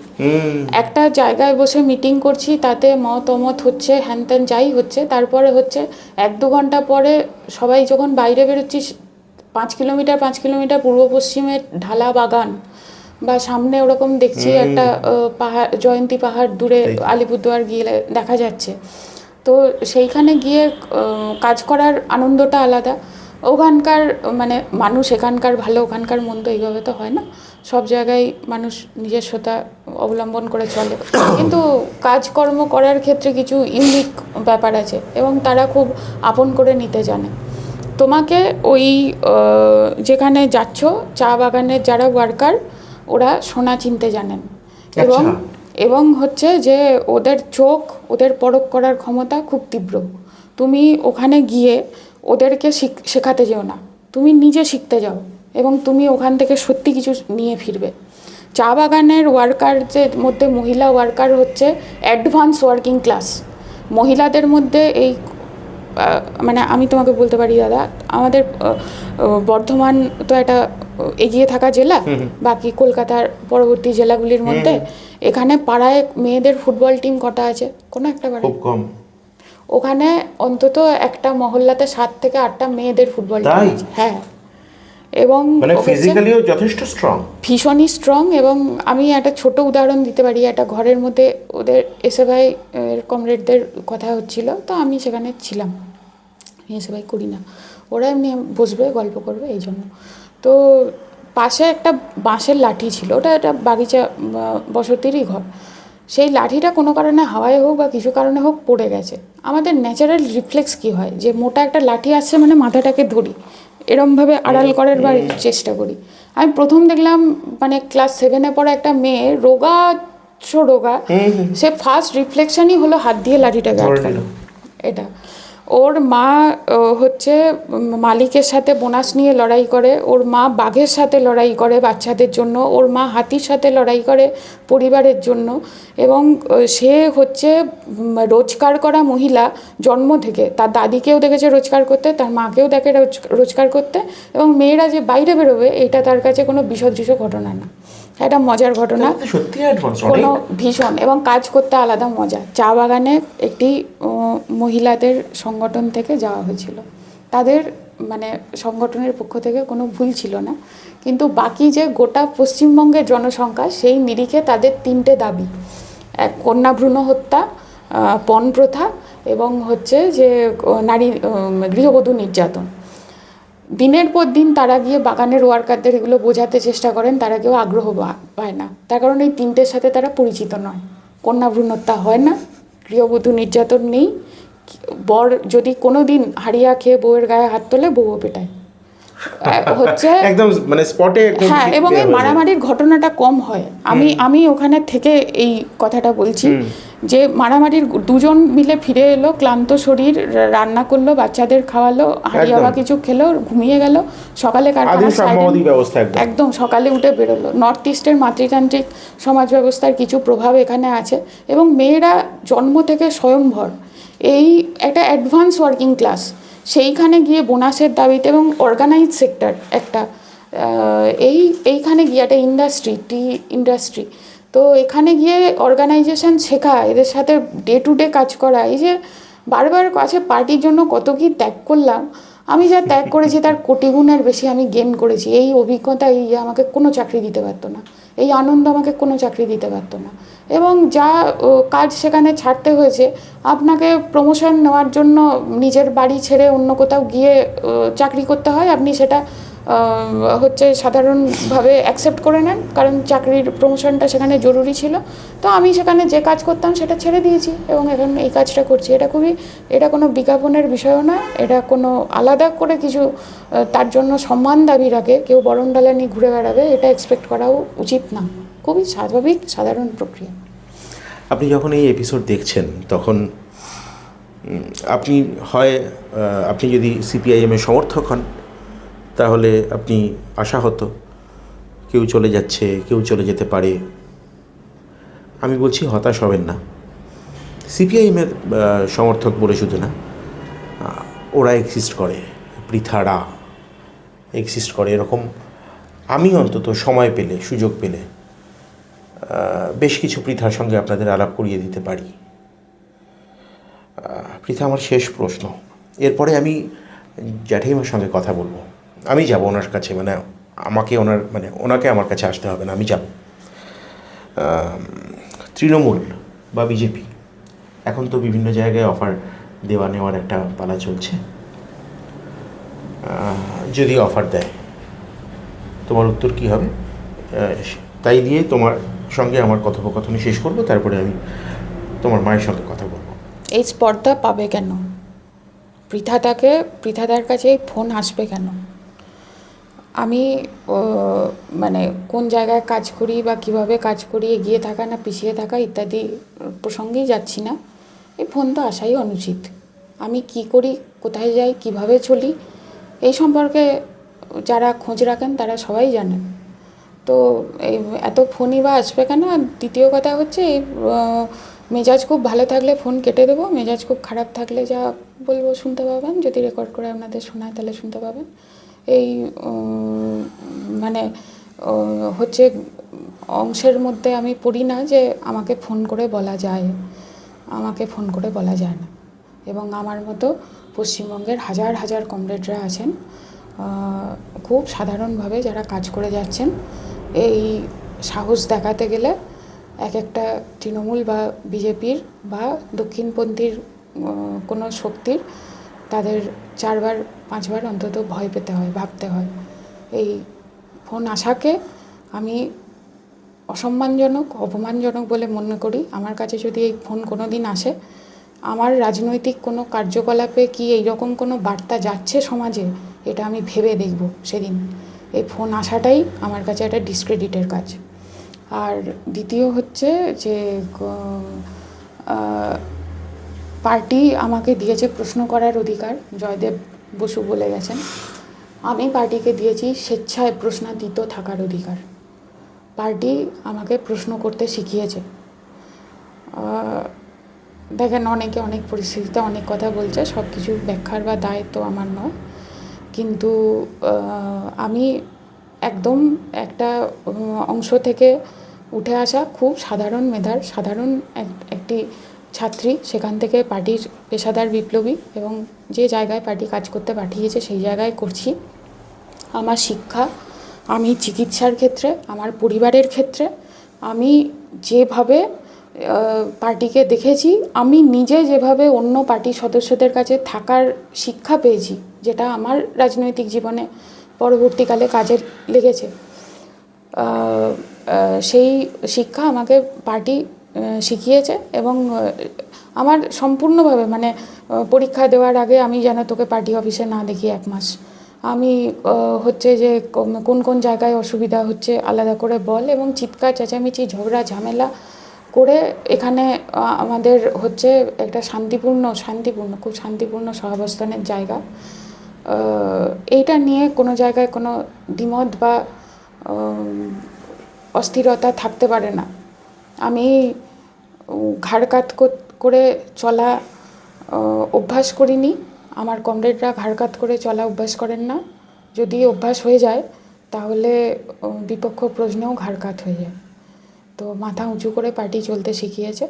একটা জায়গায় বসে মিটিং করছি, তাতে মত অমত হচ্ছে, হ্যান ত্যান যাই হচ্ছে, তারপরে হচ্ছে 1-2 ঘন্টা পরে সবাই যখন বাইরে বেরোচ্ছি, 5 কিলোমিটার পূর্ব পশ্চিমে ঢালা বাগান, বা সামনে ওরকম দেখছি একটা পাহাড়, জয়ন্তী পাহাড় দূরে আলিপুরদুয়ার গিয়ে দেখা যাচ্ছে। তো সেইখানে গিয়ে কাজ করার আনন্দটা আলাদা। ওখানকার মানে মানুষ এখানকার ভালো ওখানকার মন্দ এইভাবে তো হয় না, সব জায়গায় মানুষ নিজস্বতা অবলম্বন করে চলে, কিন্তু কাজকর্ম করার ক্ষেত্রে কিছু ইউনিক ব্যাপার আছে এবং তারা খুব আপন করে নিতে জানে তোমাকে। ওই যেখানে যাচ্ছ চা বাগানের যারা ওয়ার্কার ওরা সোনা চিনতে জানেন, এবং এবং হচ্ছে যে ওদের চোখ, ওদের পরখ করার ক্ষমতা খুব তীব্র। তুমি ওখানে গিয়ে ওদেরকে শেখাতে যেও না, তুমি নিজে শিখতে যাও এবং তুমি ওখান থেকে সত্যি কিছু নিয়ে ফিরবে। চা বাগানের ওয়ার্কারদের মধ্যে মহিলা ওয়ার্কার হচ্ছে অ্যাডভান্স ওয়ার্কিং ক্লাস। মহিলাদের মধ্যে এই মানে আমি তোমাকে বলতে পারি দাদা, আমাদের বর্ধমান তো একটা এগিয়ে থাকা জেলা বাকি কলকাতার পরবর্তী জেলাগুলির মধ্যে। এখানে পাড়ায় মেয়েদের ফুটবল টিম কটা আছে? কোনো একটা পাড়ায় খুব কম। ওখানে অন্তত একটা মহল্লাতে 7 থেকে 8টা মেয়েদের ফুটবল টিম আছে। হ্যাঁ, এবং মানে ফিজিক্যালিও যথেষ্ট স্ট্রং, ভীষণই স্ট্রং। এবং আমি একটা ছোট উদাহরণ দিতে পারি, একটা ঘরের মধ্যে ওদের এসএফআই কমরেডদের কথা হচ্ছিল, তো আমি সেখানে ছিলাম। এসএফআই করি না, ওরা এমনি বসবে গল্প করবে এই জন্য। তো পাশে একটা বাঁশের লাঠি ছিল, ওটা একটা বাগিচা বসতিরই ঘর। সেই লাঠিটা কোনো কারণে হাওয়ায় হোক বা কিছু কারণে হোক পড়ে গেছে। আমাদের ন্যাচারাল রিফ্লেক্স কী হয়, যে মোটা একটা লাঠি আসছে মানে মাথাটাকে ধরি, এরমভাবে আড়াল করার বা চেষ্টা করি। আমি প্রথম দেখলাম মানে ক্লাস 7-এ পড়া একটা মেয়ে, রোগা সে ফার্স্ট রিফ্লেকশনই হলো হাত দিয়ে লাঠিটাকে আটকানো। এটা ওর মা হচ্ছে মালিকের সাথে বোনাস নিয়ে লড়াই করে, ওর মা বাঘের সাথে লড়াই করে বাচ্চাদের জন্য, ওর মা হাতির সাথে লড়াই করে পরিবারের জন্য, এবং সে হচ্ছে রোজগার করা মহিলা জন্ম থেকে। তার দাদিকেও দেখেছে রোজগার করতে, তার মাকেও দেখে রোজগার করতে, এবং মেয়েরা যে বাইরে বেরোবে এটা তার কাছে কোনো বিসদৃশ্য ঘটনা না, একটা মজার ঘটনা, কোনো ভীষণ, এবং কাজ করতে আলাদা মজা। চা বাগানে একটি মহিলাদের সংগঠন থেকে যাওয়া হয়েছিল, তাদের মানে সংগঠনের পক্ষ থেকে কোনো ভুল ছিল না, কিন্তু বাকি যে গোটা পশ্চিমবঙ্গের জনসংখ্যা সেই নিরিখে তাদের 3টে দাবি: এক, কন্যা ভ্রূণ হত্যা, পণ প্রথা, এবং হচ্ছে যে নারী গৃহবধূ নির্যাতন। দিনের পর দিন তারা গিয়ে বাগানের ওয়ার্কারদের এগুলো বোঝাতে চেষ্টা করেন, তারা কেউ আগ্রহ পায় না, তার কারণ এই 3টের সাথে তারা পরিচিত নয়। কন্যা ভ্রূণ হত্যা হয় না, গৃহবধূ নির্যাতন নেই, বর যদি কোনো দিন হারিয়া খেয়ে বউয়ের গায়ে হাত তোলে বউও পেটায় হচ্ছে একদম মানে স্পটে। হ্যাঁ, এবং এই মারামারির ঘটনাটা কম হয়। আমি ওখানে থেকে এই কথাটা বলছি যে মারামারির 2জন মিলে ফিরে এলো, ক্লান্ত শরীর, রান্না করলো, বাচ্চাদের খাওয়ালো, হারিয়া বা কিছু খেলো, ঘুমিয়ে গেল, সকালে একদম সকালে উঠে বেরোলো। নর্থ ইস্টের মাতৃতান্ত্রিক সমাজ ব্যবস্থার কিছু প্রভাব এখানে আছে, এবং মেয়েরা জন্ম থেকে স্বয়ংভর, এই একটা অ্যাডভান্স ওয়ার্কিং ক্লাস। সেইখানে গিয়ে বোনাসের দাবিতে, এবং অর্গানাইজ সেক্টর একটা এইখানে গিয়ে একটা টি ইন্ডাস্ট্রি, তো এখানে গিয়ে অর্গানাইজেশন শেখা, এদের সাথে ডে টু ডে কাজ করা, এই যে বারবার কাছে পার্টির জন্য কত কী ত্যাগ করলাম, আমি যা ত্যাগ করেছি তার কোটি গুণের বেশি আমি গেন করেছি। এই অভিজ্ঞতা এই আমাকে কোনো চাকরি দিতে পারতো না, এই আনন্দ আমাকে কোনো চাকরি দিতে পারতো না, এবং যা কাজ সেখানে ছাড়তে হয়েছে। আপনাকে প্রমোশন নেওয়ার জন্য নিজের বাড়ি ছেড়ে অন্য কোথাও গিয়ে চাকরি করতে হয়, আপনি সেটা হচ্ছে সাধারণভাবে অ্যাকসেপ্ট করে নেন, কারণ চাকরির প্রমোশনটা সেখানে জরুরি ছিল। তো আমি সেখানে যে কাজ করতাম সেটা ছেড়ে দিয়েছি এবং এখন এই কাজটা করছি। এটা কোনো বিজ্ঞাপনের বিষয়ও না, এটা কোনো আলাদা করে কিছু তার জন্য সম্মান দাবি রাখে কেউ বরণডালা নিয়ে ঘুরে বেড়াবে, এটা এক্সপেক্ট করাও উচিত না। খুবই স্বাভাবিক সাধারণ প্রক্রিয়া। আপনি যখন এই এপিসোড দেখছেন তখন আপনি যদি সিপিআইএমের সমর্থক হন তাহলে আপনি আশাহত, কেউ চলে যাচ্ছে, কেউ চলে যেতে পারে। আমি বলছি হতাশ হবেন না। সিপিআইএমের সমর্থক বলে শুধু না, ওরা এক্সিস্ট করে, পৃথারা এক্সিস্ট করে, এরকম আমি অন্তত সময় পেলে, সুযোগ পেলে বেশ কিছু পৃথার সঙ্গে আপনাদের আলাপ করিয়ে দিতে পারি। পৃথা আমার শেষ প্রশ্ন, এরপরে আমি জ্যাঠাইমার সঙ্গে কথা বলবো, আমি যাব ওনার কাছে, ওনাকে আমার কাছে আসতে হবে না, আমি যাব। তৃণমূল বা বিজেপি এখন তো বিভিন্ন জায়গায় অফার দেওয়া নেওয়ার একটা পালা চলছে। যদি অফার দেয়, তোমার উত্তর কী হবে? তাই দিয়ে তোমার সঙ্গে আমার কথোপকথনে শেষ করবো, তারপরে আমি তোমার মায়ের সঙ্গে কথা বলবো। এই স্পর্ধা পাবে কেন? পৃথাদার কাছে এই ফোন আসবে কেন? আমি মানে কোন জায়গায় কাজ করি বা কিভাবে কাজ করি, এগিয়ে থাকা না পিছিয়ে থাকা ইত্যাদি প্রসঙ্গেই যাচ্ছি না। এই ফোন তো আসাই অনুচিত। আমি কি করি, কোথায় যাই, কিভাবে চলি, এই সম্পর্কে যারা খোঁজ রাখেন তারা সবাই জানেন। তো এই এত ফোনই বা আসবে কেন? আর দ্বিতীয় কথা হচ্ছে, এই মেজাজ খুব ভালো থাকলে ফোন কেটে দেবো, মেজাজ খুব খারাপ থাকলে যা বলবো শুনতে পাবেন, যদি রেকর্ড করে আপনাদের শোনায় তাহলে শুনতে পাবেন। এই মানে হচ্ছে অংশের মধ্যে আমি পড়ি না যে আমাকে ফোন করে বলা যায়, আমাকে ফোন করে বলা যায় না। এবং আমার মতো পশ্চিমবঙ্গের হাজার হাজার কমরেডরা আছেন খুব সাধারণভাবে যারা কাজ করে যাচ্ছেন। এই সাহস দেখাতে গেলে এক একটা তৃণমূল বা বিজেপির বা দক্ষিণপন্থীর কোনো শক্তির তাদের 4বার 5বার অন্তত ভয় পেতে হয়, ভাবতে হয়। এই ফোন আসাকে আমি অসম্মানজনক, অপমানজনক বলে মনে করি। আমার কাছে যদি এই ফোন কোনো দিন আসে, আমার রাজনৈতিক কোনো কার্যকলাপে কি এইরকম কোনো বার্তা যাচ্ছে সমাজে, এটা আমি ভেবে দেখব সেদিন। এই ফোন আসাটাই আমার কাছে একটা ডিসক্রেডিটের কাজ। আর দ্বিতীয় হচ্ছে যে পার্টি আমাকে দিয়েছে প্রশ্ন করার অধিকার, জয়দেব বসু বলে গেছেন। আমি পার্টিকে দিয়েছি স্বেচ্ছায় প্রশ্নাতীত থাকার অধিকার। পার্টি আমাকে প্রশ্ন করতে শিখিয়েছে। দেখেন, অনেকে অনেক পরিস্থিতিতে অনেক কথা বলছে, সব কিছু ব্যাখ্যার বা দায়িত্ব আমার নয়। কিন্তু আমি একদম একটা অংশ থেকে উঠে আসা খুব সাধারণ মেধার সাধারণ একটি ছাত্রী, সেখান থেকে পার্টির পেশাদার বিপ্লবী, এবং যে জায়গায় পার্টি কাজ করতে পাঠিয়েছে সেই জায়গায় করছি। আমার শিক্ষা, আমি চিকিৎসার ক্ষেত্রে, আমার পরিবারের ক্ষেত্রে আমি যেভাবে পার্টিকে দেখেছি, আমি নিজে যেভাবে অন্য পার্টির সদস্যদের কাছে থাকার শিক্ষা পেয়েছি, যেটা আমার রাজনৈতিক জীবনে পরবর্তীকালে কাজে লেগেছে, সেই শিক্ষা আমাকে পার্টি শিখিয়েছে। এবং আমার সম্পূর্ণভাবে মানে পরীক্ষা দেওয়ার আগে আমি যেন তোকে পার্টি অফিসে না দেখি 1 মাস, আমি হচ্ছে যে কোন কোন জায়গায় অসুবিধা হচ্ছে আলাদা করে বল, এবং চিৎকার চেঁচামেচি ঝগড়া ঝামেলা করে এখানে আমাদের হচ্ছে একটা শান্তিপূর্ণ খুব শান্তিপূর্ণ সহাবস্থানের জায়গা। এইটা নিয়ে কোনো জায়গায় কোনো দ্বিমত বা অস্থিরতা থাকতে পারে না। আমি ঘাড়কাত করে চলা অভ্যাস করিনি, আমার কমরেডরা ঘাড়কাত করে চলা অভ্যাস করেন না। যদি অভ্যাস হয়ে যায় তাহলে বিপক্ষ প্রশ্নেও ঘাড়কাত হয়ে যায়। তো মাথা উঁচু করে পার্টি চলতে শিখিয়েছে,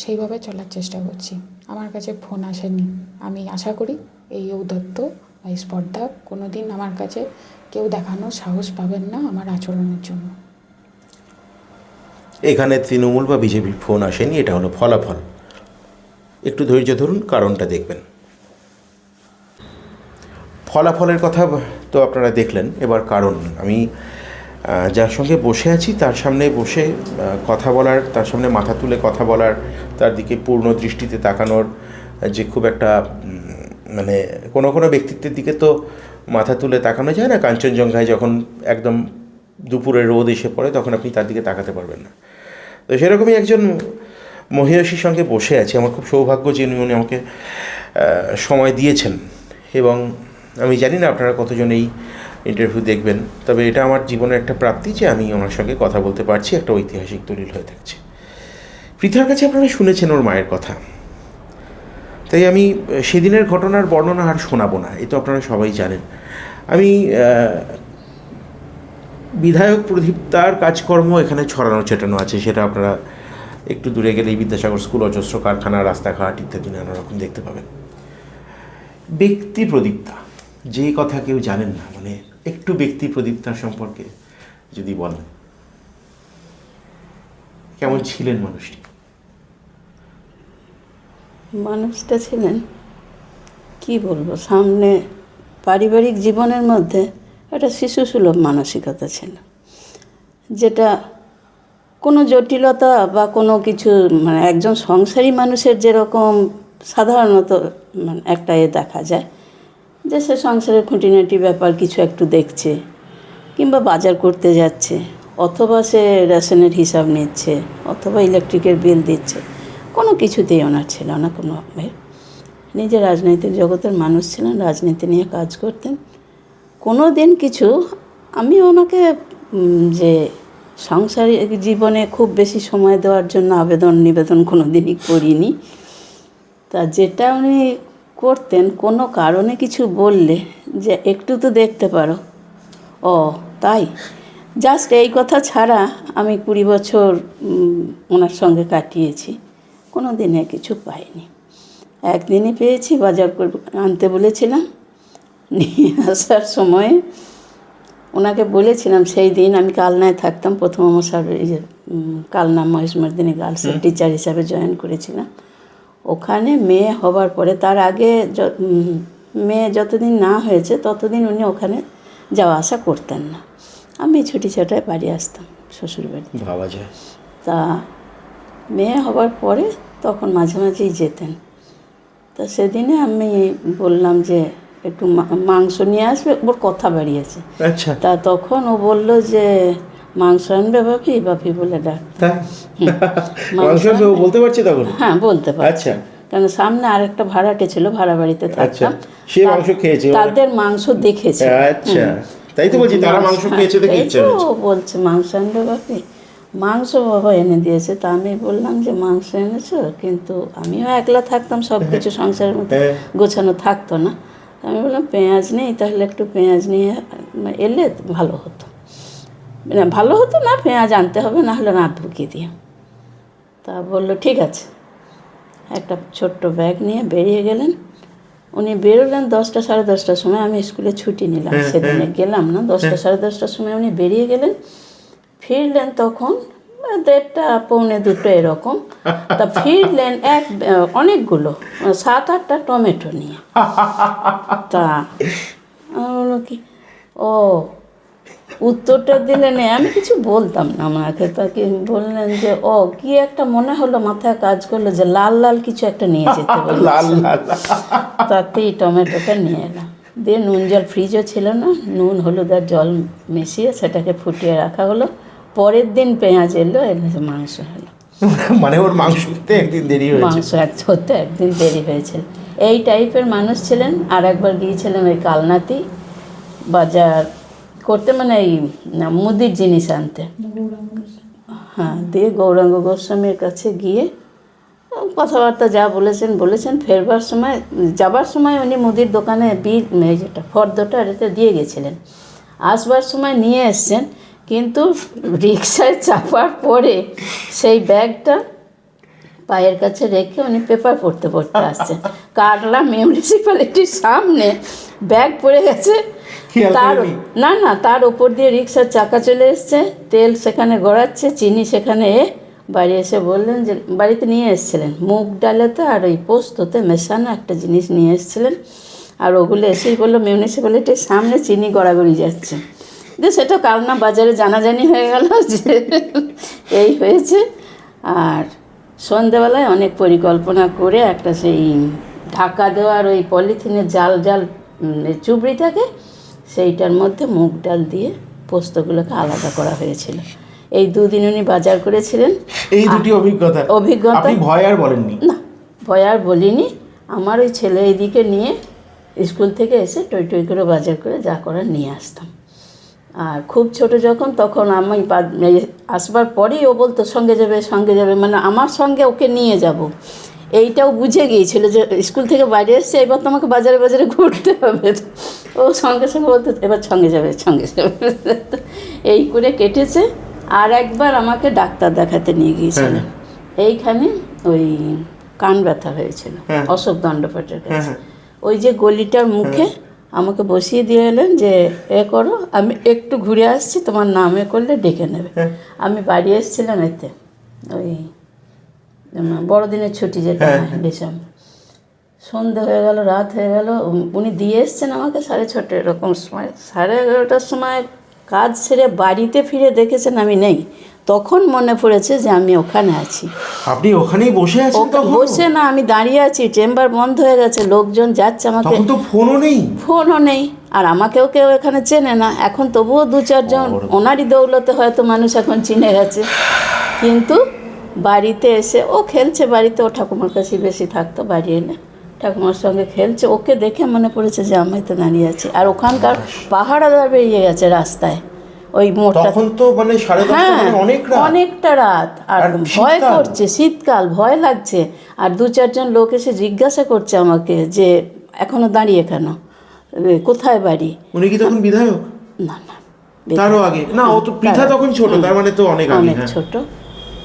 সেইভাবে চলার চেষ্টা করছি। আমার কাছে ফোন আসেনি। আমি আশা করি এই ঔদ্ধত্য বা এই স্পর্ধা কোনো দিন আমার কাছে কেউ দেখানোর সাহস পাবেন না আমার আচরণের জন্য। এখানে তৃণমূল বা বিজেপির ফোন আসেনি, এটা হলো ফলাফল। একটু ধৈর্য ধরুন, কারণটা দেখবেন। ফলাফলের কথা তো আপনারা দেখলেন, এবার কারণ। আমি যার সঙ্গে বসে আছি তার সামনে বসে কথা বলার, তার সামনে মাথা তুলে কথা বলার, তার দিকে পূর্ণ দৃষ্টিতে তাকানোর যে খুব একটা মানে কোনো কোনো ব্যক্তিত্বের দিকে তো মাথা তুলে তাকানো যায় না। কাঞ্চনজঙ্ঘায় যখন একদম দুপুরে রোদ এসে পড়ে তখন আপনি তার দিকে তাকাতে পারবেন না। তো সেরকমই একজন মহিষীর সঙ্গে বসে আছি। আমার খুব সৌভাগ্য যে উনি আমাকে সময় দিয়েছেন, এবং আমি জানি না আপনারা কতজন এই ইন্টারভিউ দেখবেন, তবে এটা আমার জীবনের একটা প্রাপ্তি যে আমি ওনার সঙ্গে কথা বলতে পারছি, একটা ঐতিহাসিক দলিল হয়ে থাকছে। পৃথার কাছে আপনারা শুনেছেন ওর মায়ের কথা, তাই আমি সেদিনের ঘটনার বর্ণনা আর শোনাবো না, এ তো আপনারা সবাই জানেন। আমি বিধায়ক প্রদীপ্তার কাজকর্ম এখানে ছড়ানো ছেটানো আছে, সেটা আপনারা একটু দূরে গেলেই বিদ্যাসাগর স্কুল, অজস্র কারখানা, রাস্তাঘাট ইত্যাদি নানা রকম দেখতে পাবেন। ব্যক্তি প্রদীপ্তা, যে কথা কেউ জানেন না, মানে একটু ব্যক্তি প্রদীপ্তার সম্পর্কে যদি বলেন, কেমন ছিলেন মানুষটি? মানুষটা ছিলেন কি বলবো, সামনে পারিবারিক জীবনের মধ্যে একটা শিশুসুলভ মানসিকতা ছিল, যেটা কোনো জটিলতা বা কোনো কিছু মানে একজন সংসারী মানুষের যেরকম সাধারণত মানে একটা দেখা যায় যে সে সংসারের খুঁটিনাটি ব্যাপার কিছু একটু দেখছে, কিংবা বাজার করতে যাচ্ছে, অথবা সে রেশনের হিসাব নিচ্ছে, অথবা ইলেকট্রিকের বিল দিচ্ছে, কোনো কিছুতেই ওনার ছিল না কোনো। নিজে রাজনৈতিক জগতের মানুষ ছিলেন, রাজনীতি নিয়ে কাজ করতেন। কোনো দিন কিছু আমি ওনাকে যে সাংসারিক জীবনে খুব বেশি সময় দেওয়ার জন্য নিবেদন কোনো দিনই করিনি। তা যেটা উনি করতেন, কোনো কারণে কিছু বললে যে একটু তো দেখতে পারো, ও তাই, জাস্ট এই কথা ছাড়া আমি 20 বছর ওনার সঙ্গে কাটিয়েছি, কোনো দিনে কিছু পাইনি। একদিনই পেয়েছি, বাজার আনতে বলেছিলাম, নিয়ে আসার সময় ওনাকে বলেছিলাম, সেই দিন আমি কালনায় থাকতাম, প্রথম মশার এই যে কালনা মহেশমর্দিনী গার্লসের টিচার হিসাবে জয়েন করেছিলাম। ওখানে মেয়ে হবার পরে, তার আগে মেয়ে যতদিন না হয়েছে ততদিন উনি ওখানে যাওয়া আসা করতেন না। আমি ছুটি ছাটায় বাড়ি আসতাম শ্বশুরবাড়ি, ভাবা যায়। তা মেয়ে হবার পরে তখন মাঝে মাঝেই যেতেন। তা সেদিনে আমি বললাম যে একটু মাংস নিয়ে আসবে, ওর কথা বাড়িয়েছে। আচ্ছা, তা তখন ও বলল যে মাংস আনবে বাপি, বাপি বলে ডাক। তাই মাংস আনবে ও বলতে পারছে তখন? হ্যাঁ, বলতে পারছে। আচ্ছা, কারণ সামনে আরেকটা ভাড়াটে ছিল, ভাড়া বাড়িতে থাকতাম, সে মাংস খেয়েছে, তাদের মাংস দেখেছে। আচ্ছা, তাই তো বলছি, তারা মাংস খেয়েছে দেখে ইচ্ছা হয়েছে। ও বলছে মাংস আনবে বাপি, মাংস বাবা এনে দিয়েছে। তা আমি বললাম যে মাংস এনেছো, কিন্তু আমিও একলা থাকতাম, সব কিছু সংসারের মধ্যে গোছানো থাকতো না। আমি বললাম পেঁয়াজ নেই, তাহলে একটু পেঁয়াজ নিয়ে এলে ভালো হতো। না ভালো হতো না, পেঁয়াজ আনতে হবে, না হলে রাত ঢুকিয়ে দিও। তা বললো ঠিক আছে। একটা ছোট্ট ব্যাগ নিয়ে বেরিয়ে গেলেন। উনি বেরোলেন 10টা সাড়ে 10টার সময়, আমি স্কুলে ছুটি নিলাম, সেদিনে গেলাম না। 10টা সাড়ে 10টার সময় উনি বেরিয়ে গেলেন, ফিরলেন তখন 1:30 পৌনে 2 এরকম। তা ফিরলেন অনেকগুলো 7-8টা টমেটো নিয়ে। তা বললো কি, ও উত্তরটা দিলেন, আমি কিছু বলতাম না আমাকে। তাকে বললেন যে ও কি একটা মনে হলো, মাথায় কাজ করলো যে লাল লাল কিছু একটা নিয়ে যেতে বলল। তাতেই টমেটোটা নিয়ে এলাম, দিয়ে নুন জল, ফ্রিজও ছিল না, নুন হলুদ আর জল মিশিয়ে সেটাকে ফুটিয়ে রাখা হলো। পরের দিন পেঁয়াজ এলো, মাংস হলো। মানে ওর মাংস খেতে একদিন দেরি হয়েছে, মাংস হতে একদিন দেরি হয়েছিল। এই টাইপের মানুষ ছিলেন। আর একবার গিয়েছিলেন ওই কালনাতেই বাজার করতে, মানে এই মুদির জিনিস আনতে। হ্যাঁ, দিয়ে গৌরাঙ্গ গোস্বামীর কাছে গিয়ে কথাবার্তা যা বলেছেন। ফেরবার সময়, যাবার সময় উনি মুদির দোকানে যেটা ফর্দটা এটা দিয়ে গেছিলেন, আসবার সময় নিয়ে এসছেন। কিন্তু রিক্সায় চাপার পরে সেই ব্যাগটা পায়ের কাছে রেখে উনি পেপার পড়তে আসছেন। কাটলা মিউনিসিপ্যালিটির সামনে ব্যাগ পড়ে গেছে, তার ওপর দিয়ে রিক্সার চাকা চলে এসছে, তেল সেখানে গড়াচ্ছে, চিনি সেখানে। বাড়ি এসে বললেন যে বাড়িতে নিয়ে এসেছিলেন মুগ ডালেতে আর ওই পোস্ততে মেশানো একটা জিনিস নিয়ে এসেছিলেন, আর ওগুলো এসেই বললো মিউনিসিপ্যালিটির সামনে চিনি গড়াগড়ি যাচ্ছে। যে সেটা কালনা বাজারে জানাজানি হয়ে গেল যে এই হয়েছে। আর সন্ধেবেলায় অনেক পরিকল্পনা করে একটা সেই ঢাকা দেওয়ার ওই পলিথিনের জাল চুবড়ি থাকে, সেইটার মধ্যে মুগ ডাল দিয়ে পোস্তগুলোকে আলাদা করা হয়েছিল। এই 2 দিন উনি বাজার করেছিলেন। এই দুটি অভিজ্ঞতা আপনি ভয় আর বলেননি? না, ভয় আর বলিনি। আমার ওই ছেলে এদিকে নিয়ে স্কুল থেকে এসে টই টই করে বাজার করে যা করার নিয়ে আসতাম। আর খুব ছোট যখন, তখন আমি আসবার পরেই ও বলতো সঙ্গে যাবে, মানে আমার সঙ্গে ওকে নিয়ে যাব। এইটাও বুঝে গিয়েছিল যে স্কুল থেকে বাইরে এসছে, এবার তো আমাকে বাজারে ঘুরতে হবে। ও সঙ্গে বলতো এবার সঙ্গে যাবে। এই করে কেটেছে। আর একবার আমাকে ডাক্তার দেখাতে নিয়ে গিয়েছিলেন, এইখানে ওই কান ব্যথা হয়েছিল অশোক দণ্ডপাঠের কাছে। ওই যে গলিটার মুখে আমাকে বসিয়ে দিয়ে এলেন যে করো, আমি একটু ঘুরে আসছি, তোমার নামে করলে ডেকে নেবে। আমি বাড়ি এসেছিলাম এতে ওই বড়দিনের ছুটি যেটা ডিসেম্বর, সন্ধে হয়ে গেল, রাত হয়ে গেল। উনি দিয়ে এসছেন আমাকে 6:30 এরকম সময়। 11:30 সময় কাজ সেরে বাড়িতে ফিরে দেখেছেন আমি নেই। তখন মনে পড়েছে যে আমি ওখানে আছি। আপনি ওখানেই বসে আছেন তখন? বসে না, আমি দাঁড়িয়ে আছি, চেম্বার বন্ধ হয়ে গেছে, লোকজন যাচ্ছে, আমাকে তখন তো ফোনও নেই। ফোনও নেই, আর আমাকেও কেউ এখানে চেনে না। এখন তবুও 2-4 জন ওনারই দৌলতে হয়তো মানুষ এখন চিনে গেছে। কিন্তু বাড়িতে এসে ও খেলছে বাড়িতে, ও ঠাকুমার কাছে বেশি থাকতো, বাড়ি এনে ঠাকুমার সঙ্গে খেলছে। ওকে দেখে মনে পড়েছে যে আমি তো দাঁড়িয়ে আছি। আর ওখানকার পাহারাদার বেরিয়ে গেছে রাস্তায় ওই মোড়টা। তখন তো মানে 10:30 মানে অনেক রাত। অনেকটা রাত, আর ভয় করছে, শীতকাল, ভয় লাগছে। আর 2-4 জন লোক এসে জিজ্ঞাসা করছে আমাকে যে এখনো দাঁড়িয়ে কেন, কোথায় বাড়ি। উনি কি তখন বিধায়ক? না না, তারও আগে না, ও তো পৃথা তখন ছোট, তার মানে তো অনেক আগে। অনেক ছোট।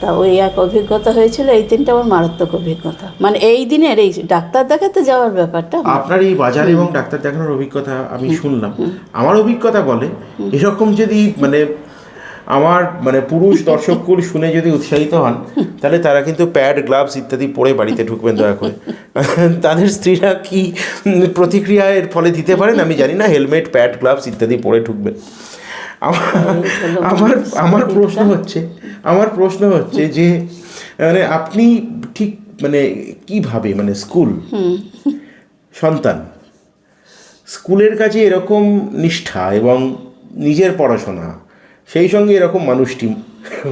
তা ওই এক অভিজ্ঞতা হয়েছিল, এই 3টা আমার মারাত্মক অভিজ্ঞতা। মানে এই দিনের এই ডাক্তার দেখাতে যাওয়ার ব্যাপারটা। আপনার এই বাজার এবং ডাক্তার দেখানোর অভিজ্ঞতা আমি শুনলাম। আমার অভিজ্ঞতা বলে এরকম যদি মানে আমার মানে পুরুষ দর্শককুল শুনে যদি উৎসাহিত হন, তাহলে তারা কিন্তু প্যাড, গ্লাভস ইত্যাদি পরে বাড়িতে ঢুকবেন দয়া করে। তাদের স্ত্রীরা কি প্রতিক্রিয়া এর ফলে দিতে পারেন আমি জানি না, হেলমেট, প্যাড, গ্লাভস ইত্যাদি পরে ঢুকবেন। আমার প্রশ্ন হচ্ছে যে মানে আপনি ঠিক মানে কিভাবে মানে সন্তান স্কুলের কাছে এরকম নিষ্ঠা এবং নিজের পড়াশোনা, সেই সঙ্গে এরকম মানুষটি,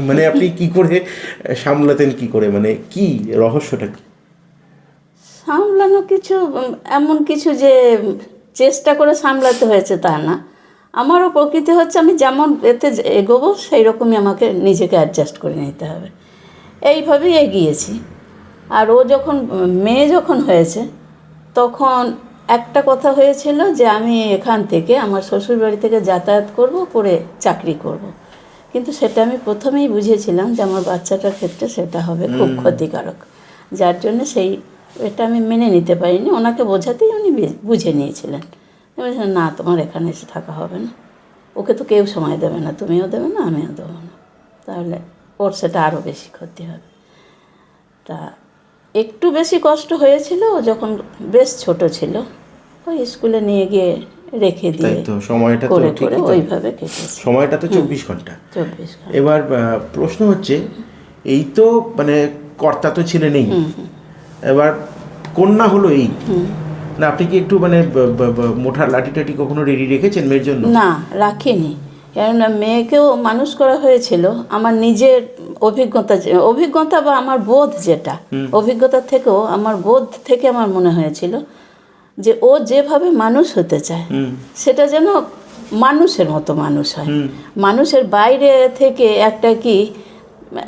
মানে আপনি কি করে সামলাতেন, কি করে, মানে কি রহস্যটা কি? সামলানো কিছু এমন কিছু যে চেষ্টা করে সামলাতে হয়েছে তা না। আমারও প্রকৃতি হচ্ছে আমি যেমন এতে এগোবো সেই রকমই আমাকে নিজেকে অ্যাডজাস্ট করে নিতে হবে, এইভাবেই এগিয়েছি। আর ও যখন মেয়ে যখন হয়েছে তখন একটা কথা হয়েছিল যে আমি এখান থেকে আমার শ্বশুরবাড়ি থেকে যাতায়াত করব, করে চাকরি করব। কিন্তু সেটা আমি প্রথমেই বুঝেছিলাম যে আমার বাচ্চাটার ক্ষেত্রে সেটা হবে খুব ক্ষতিকারক, যার জন্য এটা আমি মেনে নিতে পারিনি। ওনাকে বোঝাতেই উনি বুঝে নিয়েছিলেন। বলছিলেন না, তোমার এখানে এসে থাকা হবে না, ওকে তো কেউ সময় দেবে না, তুমিও দেবে না, আমিও দেবো না, তাহলে ওর সেটা আরও বেশি ক্ষতি হবে। তা একটু বেশি কষ্ট হয়েছিল যখন বেশ ছোট ছিল, ওই স্কুলে নিয়ে গিয়ে রেখে দিয়ে সময়টা তো করে ওইভাবে কেটেছে। সময়টা তো 24 ঘন্টা। 24 ঘন্টা। এবার প্রশ্ন হচ্ছে, এই তো মানে কর্তা তো ছিলেনই, এবার কন্যা হলো এই না, আপনি কি একটু মানে মোটার লাঠি টাঠি কখনো রেডি রেখেছেন মেয়ের জন্য? না, রাখিনি। কেননা মেয়েকেও মানুষ করা হয়েছিল আমার নিজের অভিজ্ঞতা বা আমার বোধ, যেটা অভিজ্ঞতা থেকেও আমার বোধ থেকে আমার মনে হয়েছিল যে ও যেভাবে মানুষ হতে চায় সেটা যেন মানুষের মতো মানুষ হয়। মানুষের বাইরে থেকে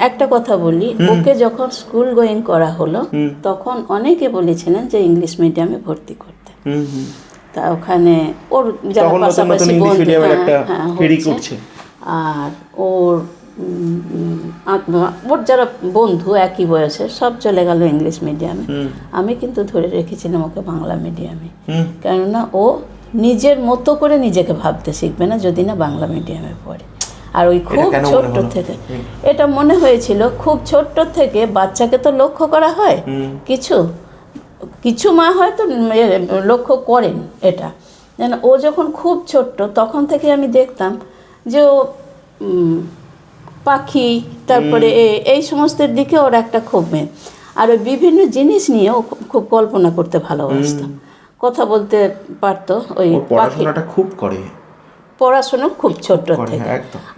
একটা কথা বলি, ওকে যখন স্কুল গোয়িং করা হলো তখন অনেকে বলেছিলেন যে ইংলিশ মিডিয়ামে ভর্তি করতে। তা ওখানে ওর যারা পাশাপাশি বন্ধু, আর ওর যারা বন্ধু একই বয়সে সব চলে গেল ইংলিশ মিডিয়ামে। আমি কিন্তু ধরে রেখেছিলাম ওকে বাংলা মিডিয়ামে, কেননা ও নিজের মতো করে নিজেকে ভাবতে শিখবে না যদি না বাংলা মিডিয়ামে পড়ে। আর ওই খুব ছোট্ট থেকে এটা মনে হয়েছিল, খুব ছোট্ট থেকে বাচ্চাকে তো লক্ষ্য করা হয়, কিছু মা হয়তো লক্ষ্য করেন এটা, যেন ও যখন খুব ছোট্ট তখন থেকে আমি দেখতাম যে ও পাখি, তারপরে এই সমস্তের দিকে ওর একটা খুব মেয়ে। আর ওই বিভিন্ন জিনিস নিয়ে ও খুব কল্পনা করতে ভালোবাসতো, কথা বলতে পারতো। ওই পড়াশোনাটা খুব করে, পড়াশোনা খুব ছোট্ট থেকে।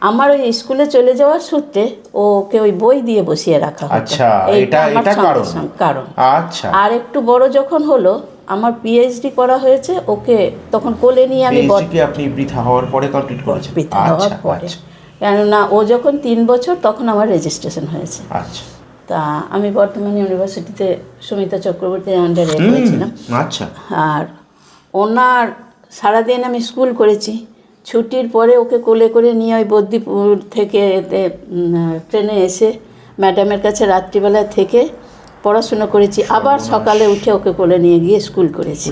আমার ওই স্কুলে চলে যাওয়ার সূত্রে ওকে ওই বই দিয়ে বসিয়ে রাখা হতো। আচ্ছা, এটা কারণ। আচ্ছা, আর একটু বড় যখন হলো, আমার পিএইচডি করা হয়েছে, ওকে তখন কোলে নিয়ে আমি আপনি বৃথা হওয়ার পরে কমপ্লিট করেছেন? বৃথা হওয়ার পরে, কেননা ও যখন 3 বছর তখন আমার রেজিস্ট্রেশন হয়েছে। আচ্ছা। তা আমি বর্ধমান ইউনিভার্সিটিতে সুমিতা চক্রবর্তীর আন্ডারে করেছিলাম। আচ্ছা। আর ওনার সারাদিন আমি স্কুল করেছি, ছুটির পরে ওকে কোলে করে নিয়ে ওই বদ্দিপুর থেকে ট্রেনে এসে ম্যাডামের কাছে রাত্রিবেলা থেকে পড়াশোনা করেছি, আবার সকালে উঠে ওকে কোলে নিয়ে গিয়ে স্কুল করেছি।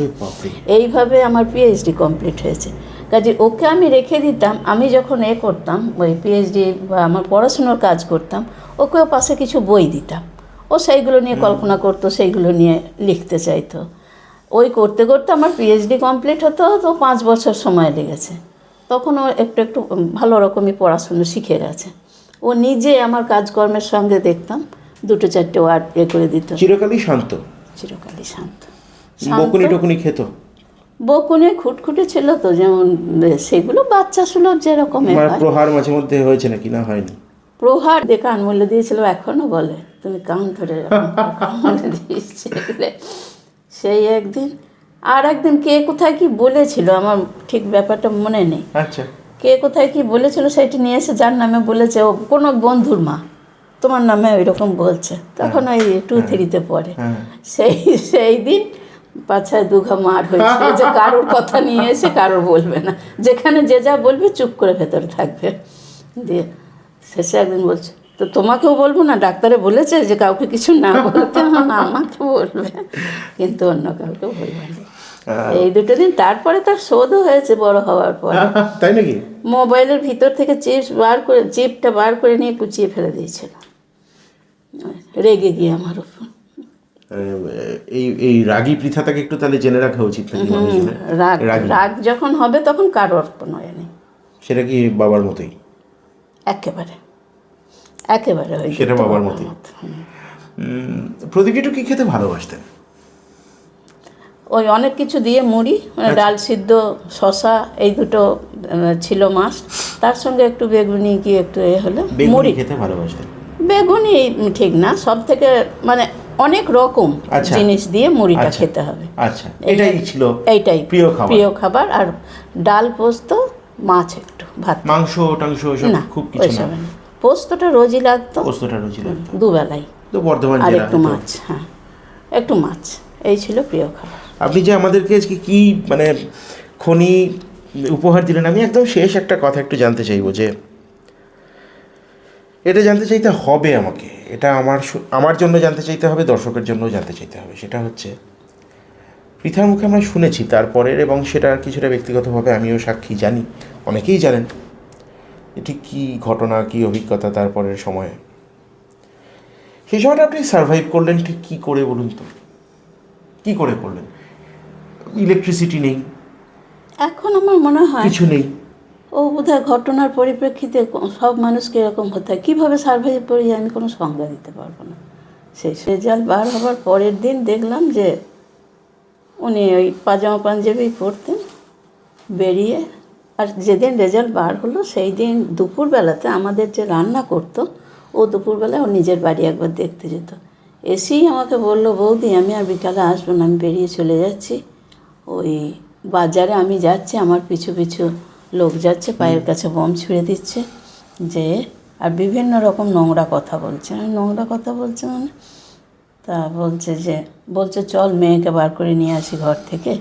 এইভাবে আমার পিএইচডি কমপ্লিট হয়েছে। কাজে ওকে আমি রেখে দিতাম, আমি যখন করতাম ওই পিএইচডি বা আমার পড়াশুনোর কাজ করতাম, ওকেও পাশে কিছু বই দিতাম, ও সেইগুলো নিয়ে কল্পনা করতো, সেইগুলো নিয়ে লিখতে চাইতো। ওই করতে করতে আমার পিএইচডি কমপ্লিট হতে তো 5 বছর সময় লেগেছে। তখন ও একটু একটু ভালো রকমই পড়াশুনো শিখে গেছে। ও নিজে আমার কাজকর্মের সঙ্গে দেখতাম 2-4টে ওয়ার্ড করে দিত। চিরকালই শান্ত, চিরকালই শান্ত। বকুনি টকুনি খেত? বকুনি খুটখুটে ছিল তো, যেমন সেগুলো বাচ্চা সুলভ যেরকম হয়। প্রহার মাঝে মধ্যে হয়েছে নাকি না হয়নি? প্রহার দেখে আনমূল্য দিয়েছিল, এখনও বলে তুমি কান ধরে কানমূল্য দিয়েছিলে। সেই একদিন, আর একদিন কে কোথায় কি বলেছিল, আমার ঠিক ব্যাপারটা মনে নেই। আচ্ছা, কে কোথায় কি বলেছিল সেটি নিয়ে এসে যার নামে বলেছে, ও কোনো বন্ধুর মা তোমার নামে ওই রকম বলছে, তখন ওই 2-3-তে পড়ে। সেই দিন পাছায় দুঘা মার হয়েছে যে কারোর কথা নিয়ে এসে কারোর বলবে না, যেখানে যে যা বলবে চুপ করে ভেতরে থাকবে। দিয়ে শেষে একদিন বলছে, তো তোমাকেও বলবো না, ডাক্তারে বলেছে যে কাউকে কিছু না বলতে। আমাকে বলবে কিন্তু অন্য কাউকে বলবে না। এই 2 দিন তারপরে তার শোধও হয়েছে বড় হওয়ার পরে। তাই নাকি? মোবাইলের ভিতর থেকে চিপটা বার করে নিয়ে কুচিয়ে ফেলে দিয়েছিল, রেগে গিয়ে আমার উপর। এই রাগী পৃথাটাকে একটু তাহলে জেনে রাখা উচিত নাকি মানুষজনের? রাগ যখন হবে তখন কারোর কোনো এ নেই। সেটা কি বাবার মতোই? একেবারে ওই সেটা বাবার মতোই। প্রদীপ একটু কি খেতে ভালোবাসতেন? ওই অনেক কিছু দিয়ে মুড়ি, ডাল সিদ্ধ, শশা, এই দুটো ছিল মাছ, তার সঙ্গে একটু বেগুনি কি একটু এ হলো। মুড়ি খেতে ভালোবাসতেন? বেগুনি ঠিক না, সব থেকে মানে অনেক রকম জিনিস দিয়ে মুড়িটা খেতে হবে। আচ্ছা, এটাই ছিল এইটাই প্রিয় খাবার। আর ডাল, পোস্ত, মাছ, একটু ভাত, মাংস টাংস না খুব কিছু না। পোস্তটা রোজই লাগতো, দুবেলাই, তো বর্ধমান আর একটু মাছ, হ্যাঁ একটু মাছ, এই ছিল প্রিয় খাবার। আপনি যে আমাদেরকে আজকে কি মানে খনি উপহার দিলেন, আমি একদম শেষ একটা কথা একটু জানতে চাইবো, যে এটা জানতে চাইতে হবে আমাকে, এটা আমার জন্য জানতে চাইতে হবে, দর্শকের জন্যও জানতে চাইতে হবে। সেটা হচ্ছে, পৃথার মুখে আমরা শুনেছি তারপরের, এবং সেটা কিছুটা ব্যক্তিগতভাবে আমিও সাক্ষী, জানি অনেকেই জানেন, এটি কী ঘটনা, কী অভিজ্ঞতা তারপরের সময়ে। সেই সময়টা আপনি সারভাইভ করলেন ঠিক কী করে বলুন তো? কী করে করলেন? ইলেকট্রিসিটি নেই, এখন আমার মনে হয় কিছু নেই। ও বোধহয় ঘটনার পরিপ্রেক্ষিতে সব মানুষকে এরকম হতে হয়। কীভাবে সার্ভাইভ করি আমি কোনো সংজ্ঞা দিতে পারবো না। সেই রেজাল্ট বার হবার পরের দিন দেখলাম যে উনি ওই পাজামা পাঞ্জাবি পরতেন, বেরিয়ে, আর যেদিন রেজাল্ট বার হলো সেই দিন দুপুরবেলাতে আমাদের যে রান্না করতো, ও দুপুরবেলায় ও নিজের বাড়ি একবার দেখতে যেত। এসেই আমাকে বলল, বৌদি আমি আর বিকালে আসবো না, আমি বেরিয়ে চলে যাচ্ছি, ওই বাজারে আমি যাচ্ছি, আমার পিছু পিছু লোক যাচ্ছে, পায়ের কাছে বোম ছুঁড়ে দিচ্ছে, যে আর বিভিন্ন রকম নোংরা কথা বলছে। আমি নোংরা কথা বলছে মানে, তা বলছে চল মেয়েকে বার করে নিয়ে আসি ঘর থেকে,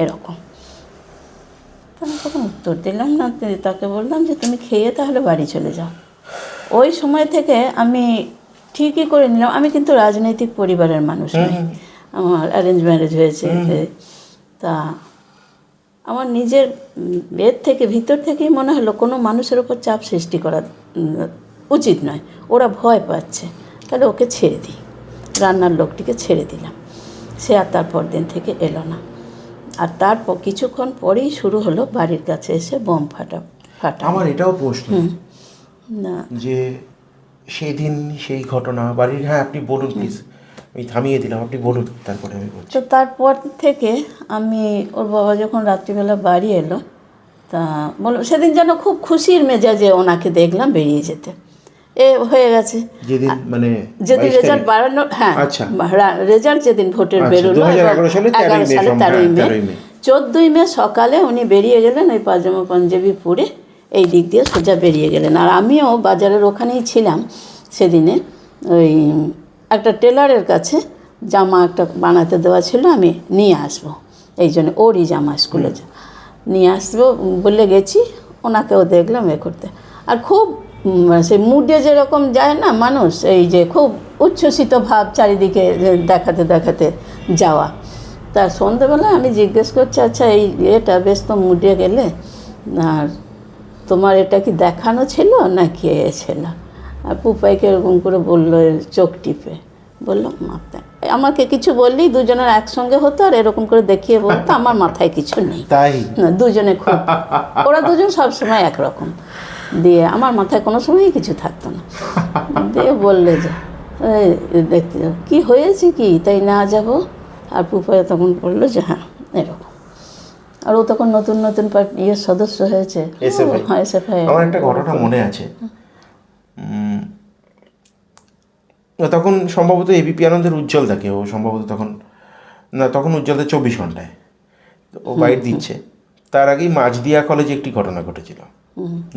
এরকম। তা আমি তখন উত্তর দিলাম না, তাকে বললাম যে তুমি খেয়ে তাহলে বাড়ি চলে যাও। ওই সময় থেকে আমি ঠিকই করে নিলাম, আমি কিন্তু রাজনৈতিক পরিবারের মানুষ নই, আমার অ্যারেঞ্জ ম্যারেজ হয়েছে। তা আমার নিজের ভিতর থেকেই মনে হলো কোনো মানুষের ওপর চাপ সৃষ্টি করা উচিত নয়, ওরা ভয় পাচ্ছে, তাহলে ওকে ছেড়ে দিই। রান্নার লোকটিকে ছেড়ে দিলাম, সে আর তারপর দিন থেকে এলো না। আর তারপর কিছুক্ষণ পরেই শুরু হলো বাড়ির কাছে এসে বোম ফাটা। আমার এটাও প্রশ্ন, না যে সেই দিন সেই ঘটনা বাড়ির, হ্যাঁ আপনি বলুন প্লিজ, আমি থামিয়ে দিলাম, আপনি বলুন, তারপরে আমি বলছি। তো তারপর থেকে আমি, ওর বাবা যখন রাত্রিবেলা বাড়ি এলো, তা বললাম, সেদিন যেন খুব খুশির মেজাজে ওনাকে দেখলাম বেরিয়ে যেতে, এ হয়ে গেছে। যেদিন মানে যেদিন রেজাল্ট বাড়ানো, হ্যাঁ রেজাল্ট যেদিন ভোটের বেরোলো 2011 সালে 13ই মে, 14ই মে সকালে উনি বেরিয়ে গেলেন ওই পাজামা পাঞ্জাবি পরে, এই দিক দিয়ে সোজা বেরিয়ে গেলেন। আর আমিও বাজারের ওখানেই ছিলাম সেদিনে, ওই একটা টেলারের কাছে জামা একটা বানাতে দেওয়া ছিল, আমি নিয়ে আসবো, এই জন্য ওরই জামা স্কুলে নিয়ে আসবো বলে গেছি। ওনাকেও দেখলাম এ করতে, আর খুব সেই মুডে যেরকম যায় না মানুষ, এই যে খুব উচ্ছ্বসিত ভাব চারিদিকে দেখাতে দেখাতে যাওয়া। তার সন্ধ্যেবেলা আমি জিজ্ঞেস করছি, আচ্ছা এই এটা বেশ তো মুডে গেলে, আর তোমার এটা কি দেখানো ছিল নাকি এ ছিল? আর পুপাইকে এরকম করে বললো চোখ টিপে, বললো মাথায়, আমাকে কিছু বললেই দুজনের একসঙ্গে হতো আর এরকম করে দেখিয়ে বলতো আমার মাথায় কিছু নেই। তাই না, দুজনে খুব, ওরা দুজন সবসময় একরকম। দিয়ে আমার মাথায় কোনো সময়ই কিছু থাকতো না। দিয়ে বললে যে এই দেখতে যাও কী হয়েছে কি, তাই না যাবো? আর পুপায় তখন বললো যে হ্যাঁ এরকম। আর ও তখন নতুন নতুন সদস্য হয়েছে। SFI। হ্যাঁ, SFI। আমার একটা ঘটনা মনে আছে, তখন সম্ভবত এবিপি আনন্দের উজ্জ্বল থাকে, ও সম্ভবত তখন, না তখন উজ্জ্বলদের 24 ঘন্টায় ও বাইট দিচ্ছে। তার আগেই মাঝদিয়া কলেজে একটি ঘটনা ঘটেছিল,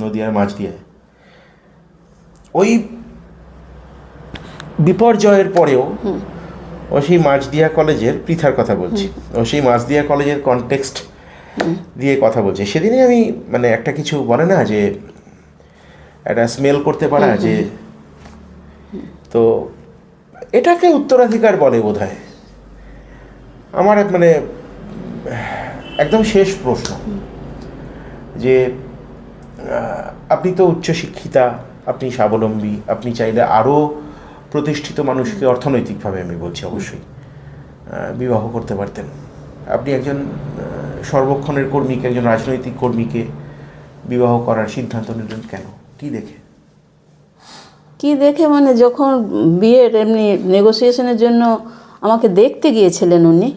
নদিয়ার মাঝদিয়ায়। ওই বিপর্যয়ের পরেও ও সেই মাঝদিয়া কলেজের, পৃথার কথা বলছি, ও সেই মাঝদিয়া কলেজের কনটেক্সট দিয়ে কথা বলছে। সেদিনই আমি মানে একটা কিছু বলে না যে একটা স্মেল করতে পারা, যে তো এটাকে উত্তরাধিকার বলে বোধহয়। আমার মানে একদম শেষ প্রশ্ন যে আপনি তো উচ্চশিক্ষিতা, আপনি স্বাবলম্বী, আপনি চাইলে আরও প্রতিষ্ঠিত মানুষকে অর্থনৈতিকভাবে আমি বলছি অবশ্যই বিবাহ করতে পারতেন। আপনি একজন সর্বক্ষণের কর্মীকে, একজন রাজনৈতিক কর্মীকে বিবাহ করার সিদ্ধান্ত নিলেন কেন? কি দেখে? কি দেখে মানে যখন বিয়ের এমনি নেগোসিয়েশনের জন্য আমাকে দেখতে গিয়েছিলেন উনি,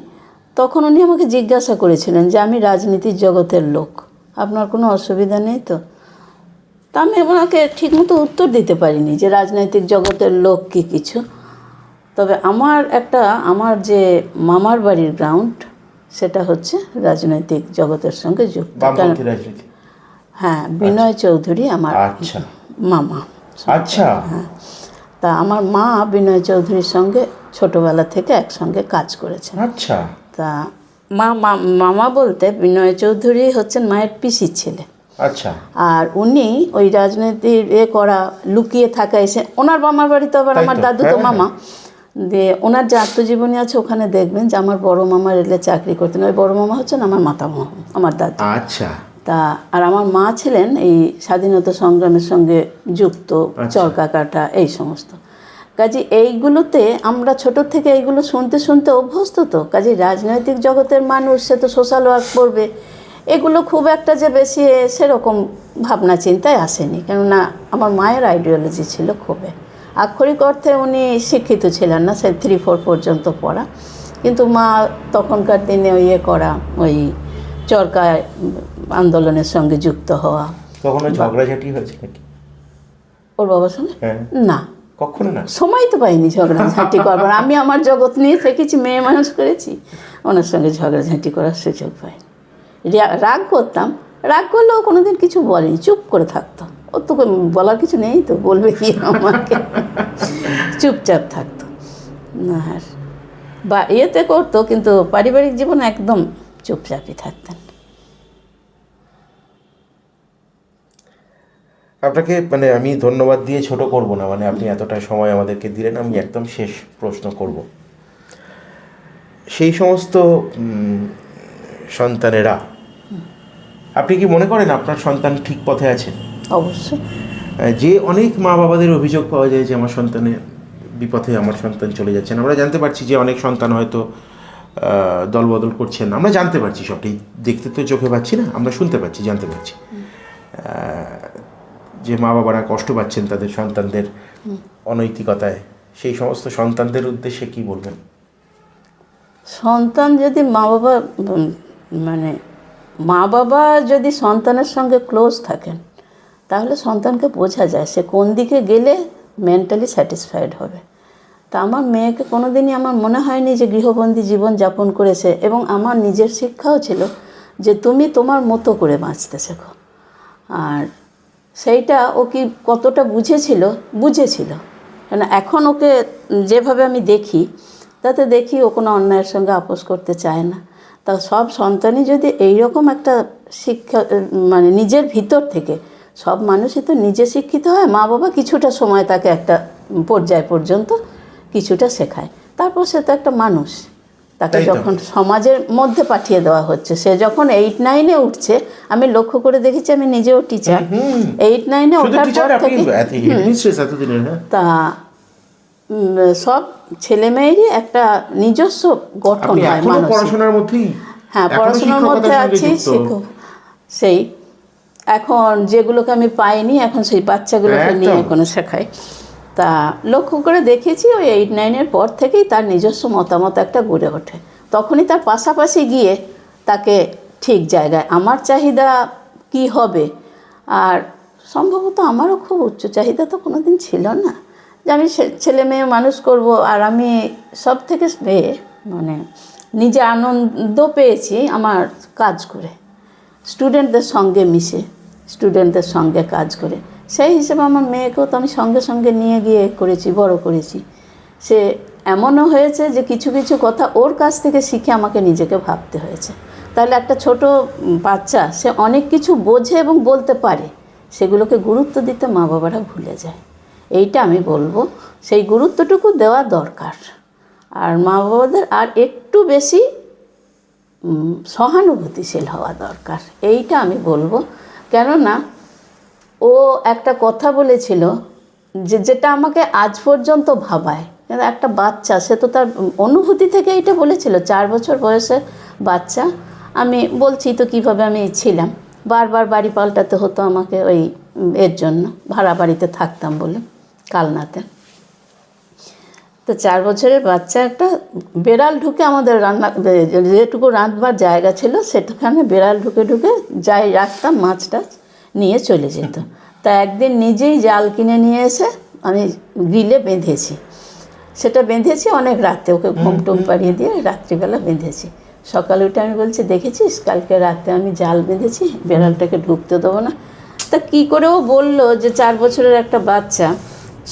তখন উনি আমাকে জিজ্ঞাসা করেছিলেন যে আমি রাজনীতির জগতের লোক, আপনার কোনো অসুবিধা নেই তো? তা আমি ওনাকে ঠিকমতো উত্তর দিতে পারিনি যে রাজনৈতিক জগতের লোক কি কিছু। তবে আমার যে মামার বাড়ির গ্রাউন্ড, সেটা হচ্ছে রাজনৈতিক জগতের সঙ্গে যুক্ত। বামপন্থী রাজনীতি? হ্যাঁ, বিনয় চৌধুরী আমার আচ্ছা মামা। আচ্ছা। হ্যাঁ, তা আমার মা বিনয় চৌধুরীর সঙ্গে ছোটোবেলা থেকে একসঙ্গে কাজ করেছেন। আচ্ছা। তা মামা বলতে বিনয় চৌধুরী হচ্ছেন মায়ের পিসির ছেলে। আচ্ছা। আর উনি ওই রাজনীতির করা, লুকিয়ে থাকা, এসে ওনার মামার বাড়ি তো আবার আমার দাদু তো মামা। দিয়ে ওনার যে আত্মজীবনী আছে ওখানে দেখবেন যে আমার বড় মামা রেলে চাকরি করতেন। ওই বড় মামা হচ্ছেন আমার মাতামহ, আমার দাদু। আচ্ছা। তা আর আমার মা ছিলেন এই স্বাধীনতা সংগ্রামের সঙ্গে যুক্ত, চরকা কাটা এই সমস্ত। কাজে এইগুলোতে আমরা ছোট থেকে এইগুলো শুনতে শুনতে অভ্যস্ত। তো কাজে রাজনৈতিক জগতের মানুষ, সে তো সোশ্যাল ওয়ার্ক করবে, এগুলো খুব একটা যে বেশি সেরকম ভাবনা চিন্তায় আসেনি। কেননা আমার মায়ের আইডিওলজি ছিল খুবই, আক্ষরিক অর্থে উনি শিক্ষিত ছিলেন না, সে 3-4 পর্যন্ত পড়া। কিন্তু মা তখনকার দিনে করা ওই চরকা আন্দোলনের সঙ্গে যুক্ত হওয়া। কখনো ঝগড়াঝাটি হয়েছে নাকি ওর বাবার সঙ্গে? না, কখনো না। সময় তো পাইনি ঝগড়াঝাঁটি করবার। আমি আমার জগৎ নিয়ে থেকেছি, মেয়ে মানুষ করেছি, ওনার সঙ্গে ঝগড়াঝাঁটি করার সুযোগ পাইনি। রাগ করতাম, রাগ করলেও কোনোদিন কিছু বলেনি, চুপ করে থাকতো। ওর তো বলার কিছু নেই, তো বলবে কি আমাকে, চুপচাপ থাকতো। আর বা ইয়েতে করতো, কিন্তু পারিবারিক জীবন একদম চুপচাপই থাকতেন। আপনাকে মানে আমি ধন্যবাদ দিয়ে ছোট করব না, মানে আপনি এতটা সময় আমাদেরকে দিলেন। আমি একদম শেষ প্রশ্ন করব, সেই সমস্ত সন্তানেরা, আপনি কি মনে করেন আপনার সন্তান ঠিক পথে আছে? অবশ্যই। যে অনেক মা বাবাদের অভিযোগ পাওয়া যায় যে আমার সন্তানের বিপথে আমার সন্তান চলে যাচ্ছেন। আমরা জানতে পারছি যে অনেক সন্তান হয়তো দলবদল করছেন, আমরা জানতে পারছি সবটাই, দেখতে তো চোখে পাচ্ছি না, আমরা শুনতে পাচ্ছি, জানতে পারছি যে মা বাবারা কষ্ট পাচ্ছেন তাদের সন্তানদের অনৈতিকতায়। সেই সমস্ত সন্তানদের উদ্দেশ্যে কি বলবেন? সন্তান যদি মা বাবা যদি সন্তানের সঙ্গে ক্লোজ থাকেন, তাহলে সন্তানকে বোঝা যায় সে কোন দিকে গেলে মেন্টালি স্যাটিসফাইড হবে। তা আমার মেয়েকে কোনো দিনই আমার মনে হয়নি যে গৃহবন্দী জীবন যাপন করেছে। এবং আমার নিজের শিক্ষাও ছিল যে তুমি তোমার মতো করে বাঁচতে শেখো। আর সেইটা ও কি কতটা বুঝেছিল। কেন এখন ওকে যেভাবে আমি দেখি, তাতে দেখি ও কোনো অন্যায়ের সঙ্গে আপোস করতে চায় না। তা সব সন্তানই যদি এইরকম একটা শিক্ষা, মানে নিজের ভিতর থেকে, সব মানুষই তো নিজে শিক্ষিত হয়, মা বাবা কিছুটা সময় তাকে একটা পর্যায় পর্যন্ত কিছুটা শেখায়, তারপর সে তো একটা মানুষ। তাকে যখন সমাজের মধ্যে পাঠিয়ে দেওয়া হচ্ছে, সে যখন 8-9-এ উঠছে, আমি লক্ষ্য করে দেখেছি, আমি নিজেও টিচার, 8-9-এ ওঠার পর থেকে তা সব ছেলে মেয়েরই একটা নিজস্ব গঠন আপনি হয় এখনো মানসিক। পড়াশোনার মধ্যেই? হ্যাঁ, এখনো পড়াশোনার মধ্যে শিক্ষকতার সঙ্গে আছি, যুক্ত? শিক্ষক সেই এখন যেগুলোকে আমি পাইনি এখন সেই বাচ্চাগুলোকে নিয়ে একদম। এখনো শেখাই। তা লক্ষ্য করে দেখেছি ওই 8-9-এর পর থেকেই তার নিজস্ব মতামত একটা গড়ে ওঠে, তখনই তার পাশাপাশি গিয়ে তাকে ঠিক জায়গায় আমার চাহিদা কি হবে। আর সম্ভবত আমারও খুব উচ্চ চাহিদা তো কোনো দিন ছিল না যে আমি ছেলে মেয়ে মানুষ করব। আর আমি সব থেকে মানে নিজে আনন্দ পেয়েছি আমার কাজ করে, স্টুডেন্টদের সঙ্গে মিশে, স্টুডেন্টদের সঙ্গে কাজ করে। সেই হিসেবে আমার মেয়েকেও তো আমি সঙ্গে সঙ্গে নিয়ে গিয়ে করেছি, বড় করেছি। সে এমনও হয়েছে যে কিছু কিছু কথা ওর কাছ থেকে শিখে আমাকে নিজেকে ভাবতে হয়েছে। তাহলে একটা ছোট বাচ্চা সে অনেক কিছু বোঝে এবং বলতে পারে, সেগুলোকে গুরুত্ব দিতে মা বাবারা ভুলে যায়। এইটা আমি বলবো, সেই গুরুত্বটুকু দেওয়া দরকার। আর মা বাবাদের আর একটু বেশি সহানুভূতিশীল হওয়া দরকার, এইটা আমি বলবো। কেননা ও একটা কথা বলেছিল যেটা আমাকে আজ পর্যন্ত ভাবায়। কিন্তু একটা বাচ্চা, সে তো তার অনুভূতি থেকে এইটা বলেছিল, 4 বছর বয়সের বাচ্চা। আমি বলছি তো কীভাবে আমি ছিলাম, বারবার বাড়ি পাল্টাতে হতো আমাকে ওই এর জন্য, ভাড়া বাড়িতে থাকতাম বলে কালনাতে। তো 4 বছরের বাচ্চা একটা বেড়াল ঢুকে আমাদের রান্না, যেটুকু রাঁধবার জায়গা ছিল সেখানে বেড়াল ঢুকে ঢুকে যাই রাখতাম মাছটা নিয়ে চলে যেত। তা একদিন নিজেই জাল কিনে নিয়ে এসে আমি গ্রিলে বেঁধেছি। সেটা বেঁধেছি অনেক রাতে, ওকে ঘুম টুম পাড়িয়ে দিয়ে রাত্রিবেলা বেঁধেছি। সকালে উঠে আমি বলছি, দেখেছিস কালকে রাতে আমি জাল বেঁধেছি, বেড়ালটাকে ঢুকতে দেবো না। তা কী করে ও বললো যে 4 বছরের একটা বাচ্চা,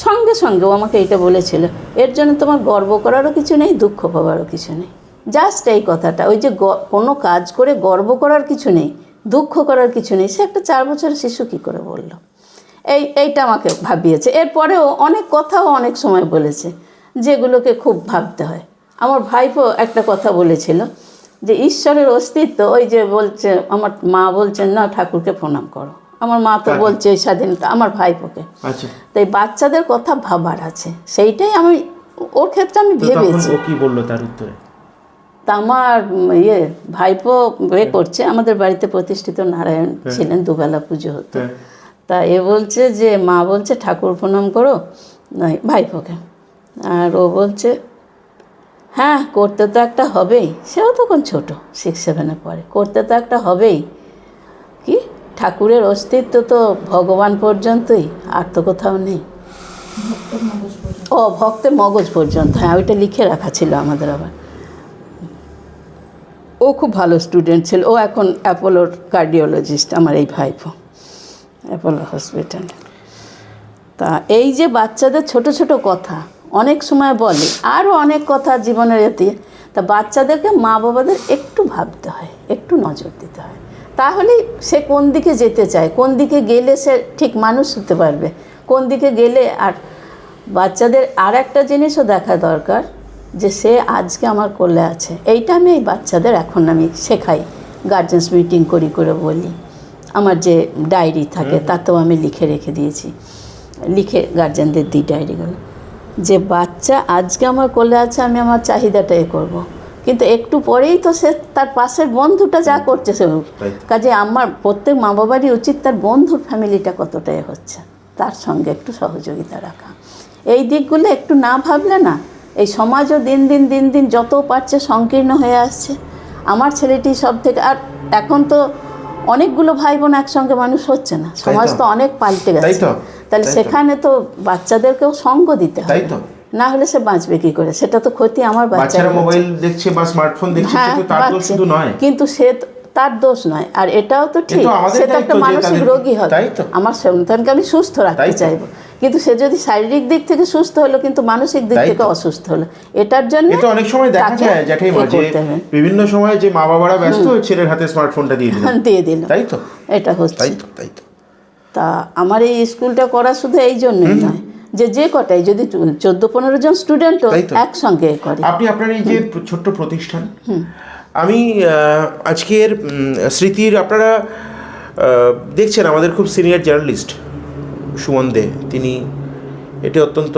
সঙ্গে সঙ্গে ও আমাকে এইটা বলেছিল, এর জন্য তোমার গর্ব করারও কিছু নেই, দুঃখ পাওয়ারও কিছু নেই। জাস্ট এই কথাটা, ওই যে কোনো কাজ করে গর্ব করার কিছু নেই, দুঃখ করার কিছু নেই, সে একটা 4 বছরের শিশু কী করে বলল। এইটা আমাকে ভাবিয়েছে। এরপরেও অনেক কথাও অনেক সময় বলেছে যেগুলোকে খুব ভাবতে হয়। আমার ভাইপো একটা কথা বলেছিল যে ঈশ্বরের অস্তিত্ব, ওই যে বলছে আমার মা বলছেন না ঠাকুরকে প্রণাম করো, আমার মা তো বলছে এই স্বাধীনতা, আমার ভাইপোকে। আচ্ছা, তাই বাচ্চাদের কথা ভাবার আছে, সেইটাই আমি ওর ক্ষেত্রে আমি ভেবেছি। ও কি বললো তার উত্তরে? তা আমার ভাইপো করছে, আমাদের বাড়িতে প্রতিষ্ঠিত নারায়ণ ছিলেন, দুবেলা পুজো হতো। তা বলছে যে মা বলছে ঠাকুর প্রণাম করো নয় ভাইপোকে, আর ও বলছে হ্যাঁ করতে তো একটা হবেই। সেও তখন ছোট, 6-7-এ পড়ে, করতে তো একটা হবেই। কি ঠাকুরের অস্তিত্ব তো ভগবান পর্যন্তই, আর তো কোথাও নেই। ও ভক্তের মগজ পর্যন্ত, হ্যাঁ ওইটা লিখে রাখা ছিল আমাদের। আবার ও খুব ভালো স্টুডেন্ট ছিল, ও এখন অ্যাপোলোর কার্ডিওলজিস্ট, আমার এই ভাইপো, অ্যাপোলো হসপিটালে। তা এই যে বাচ্চাদের ছোট ছোট কথা অনেক সময় বলে, আরও অনেক কথা জীবনের এতে, তা বাচ্চাদেরকে মা বাবাদের একটু ভাবতে হয়, একটু নজর দিতে হয়। তাহলেই সে কোন দিকে যেতে চায়, কোন দিকে গেলে সে ঠিক মানুষ হতে পারবে, কোন দিকে গেলে। আর বাচ্চাদের আর একটা জিনিসও দেখা দরকার যে সে আজকে আমার কোলে আছে, এইটা আমি এই বাচ্চাদের এখন আমি শেখাই, গার্জেন্স মিটিং করে বলি। আমার যে ডায়েরি থাকে তাতেও আমি লিখে রেখে দিয়েছি, লিখে গার্জেনদের দিই ডায়েরিগুলো, যে বাচ্চা আজকে আমার কোলে আছে, আমি আমার চাহিদাটা করব। কিন্তু একটু পরেই তো সে তার পাশের বন্ধুটা যা করছে সে, কাজে আমার প্রত্যেক মা বাবারই উচিত তার বন্ধুর ফ্যামিলিটা কতটা হচ্ছে তার সঙ্গে একটু সহযোগিতা রাখা। এই দিকগুলো একটু না ভাবলে না, এই সমাজও দিন দিন যত পারছে সংকীর্ণ হয়ে আসছে। আমার ছেলেটি সব থেকে, আর এখন তো অনেকগুলো ভাই বোন একসঙ্গে মানুষ হচ্ছে না, সমাজ তো অনেক পাল্টে গেছে। তাহলে সেখানে তো বাচ্চাদেরকেও সঙ্গ দিতে হবে, না হলে সে বাঁচবে কি করে? সেটা তো ক্ষতি আমার বাচ্চারা মোবাইল দেখছে বা স্মার্টফোন দেখছে, কিন্তু তার দোষ শুধু নয়, কিন্তু সে তার দোষ নয়। আর এটাও তো ঠিক, সে তো একটা মানসিক রোগী হবে। আমার সন্তানকে আমি সুস্থ রাখতে চাইবো, কিন্তু সে যদি শারীরিক দিক থেকে সুস্থ হলো কিন্তু মানসিক দিক থেকে অসুস্থ হলো, এটার জন্য এটা অনেক সময় দেখা যায় জ্যাঠাইমা, যে বিভিন্ন সময় যে মা বাবারা ব্যস্ত, ছেলের হাতে স্মার্টফোনটা দিয়ে দিল, তাই তো এটা হচ্ছে। তাই তো তা আমার এই স্কুলটা করা শুধু এই জন্যই নয় যে কটাই যদি 14-15 জন স্টুডেন্টও একসঙ্গে করে। আপনি আপনার এই যে ছোট্ট প্রতিষ্ঠান, আমি আজকের স্মৃতির, আপনারা দেখছেন আমাদের খুব সিনিয়র জার্নালিস্ট সুমন দে, তিনি এটি অত্যন্ত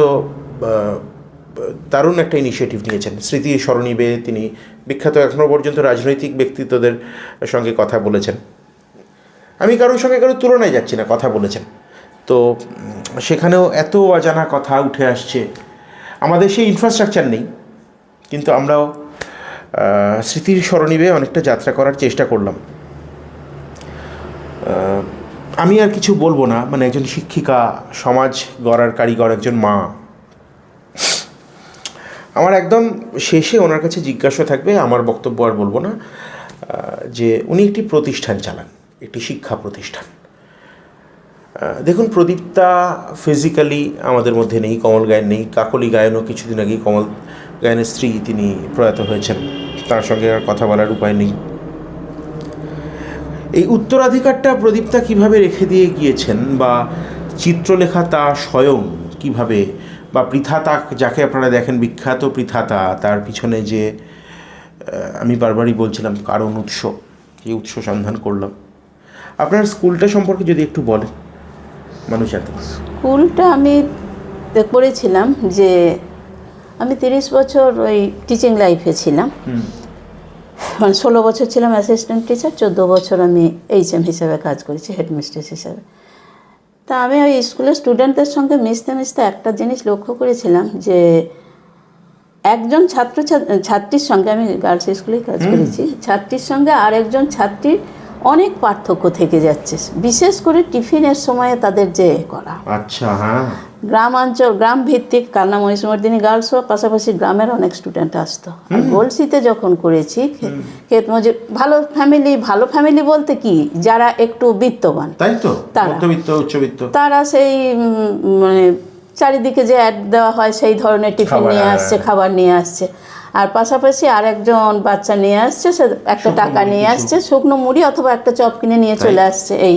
দারুণ একটা ইনিশিয়েটিভ নিয়েছেন। স্মৃতি স্মরণীবে তিনি বিখ্যাত এখনও পর্যন্ত রাজনৈতিক ব্যক্তিত্বদের সঙ্গে কথা বলেছেন। আমি কারোর সঙ্গে কারোর তুলনায় যাচ্ছি না, কথা বলেছেন। তো সেখানেও এত অজানা কথা উঠে আসছে। আমাদের সেই ইনফ্রাস্ট্রাকচার নেই, কিন্তু আমরাও স্মৃতির স্মরণীবে অনেকটা যাত্রা করার চেষ্টা করলাম। আমি আর কিছু বলবো না, মানে একজন শিক্ষিকা, সমাজ গড়ার কারিগর, একজন মা। আমার একদম শেষে ওনার কাছে জিজ্ঞাসা থাকবে, আমার বক্তব্য আর বলবো না, যে উনি একটি প্রতিষ্ঠান চালান, একটি শিক্ষা প্রতিষ্ঠান। দেখুন, প্রদীপ্তা ফিজিক্যালি আমাদের মধ্যে নেই, কমল গায়েন নেই। কাকলি গায়েনও কিছুদিন আগেই, কমল গায়েনের স্ত্রী, তিনি প্রয়াত হয়েছেন, তার সঙ্গে আর কথা বলার উপায় নেই। এই উত্তরাধিকারটা প্রদীপ্তা কিভাবে রেখে দিয়ে গিয়েছেন, বা চিত্রলেখা তা স্বয়ং কিভাবে, বা পৃথাতা, যাকে আপনারা দেখেন বিখ্যাত পৃথাতা, তার পিছনে যে আমি বারবারই বলছিলাম কারণ, উৎস, এই উৎস সন্ধান করলাম। আপনার স্কুলটা সম্পর্কে যদি একটু বলেন, মানুষ জানতে। স্কুলটা আমি করেছিলাম যে আমি 30 বছর ওই টিচিং লাইফে ছিলাম, মানে 16 বছর ছিলাম অ্যাসিস্ট্যান্ট টিচার, 14 বছর আমি HM হিসেবে কাজ করেছি, হেডমিস্ট্রেস হিসেবে। তা আমি ওই স্কুলের স্টুডেন্টদের সঙ্গে মিশতে মিশতে একটা জিনিস লক্ষ্য করেছিলাম, যে একজন ছাত্রীর সঙ্গে, আমি গার্লস স্কুলেই কাজ করেছি, ছাত্রীর সঙ্গে আর একজন ছাত্রীর অনেক পার্থক্য থেকে যাচ্ছে, বিশেষ করে টিফিনের সময়ে তাদের যে করা। আচ্ছা, হ্যাঁ। গ্রাম ভিত্তিক কালনা মহিষমর্দিনী গার্লসও, পাশাপাশি গ্রামের অনেক স্টুডেন্ট আসতো। আর গলসিতে যখন করেছি, ক্ষেত মজুর, ভালো ফ্যামিলি বলতে কি, যারা একটু বিত্তবান, তাই তো, মধ্যবিত্ত, উচ্চবিত্ত, তারা সেই মানে চারিদিকে যে অ্যাড দেওয়া হয় সেই ধরনের টিফিন নিয়ে আসছে, খাবার নিয়ে আসছে। আর পাশাপাশি আরেকজন বাচ্চা নিয়ে আসছে, সে একটা টাকা নিয়ে আসছে, শুকনো মুড়ি অথবা একটা চপ কিনে নিয়ে চলে আসছে। এই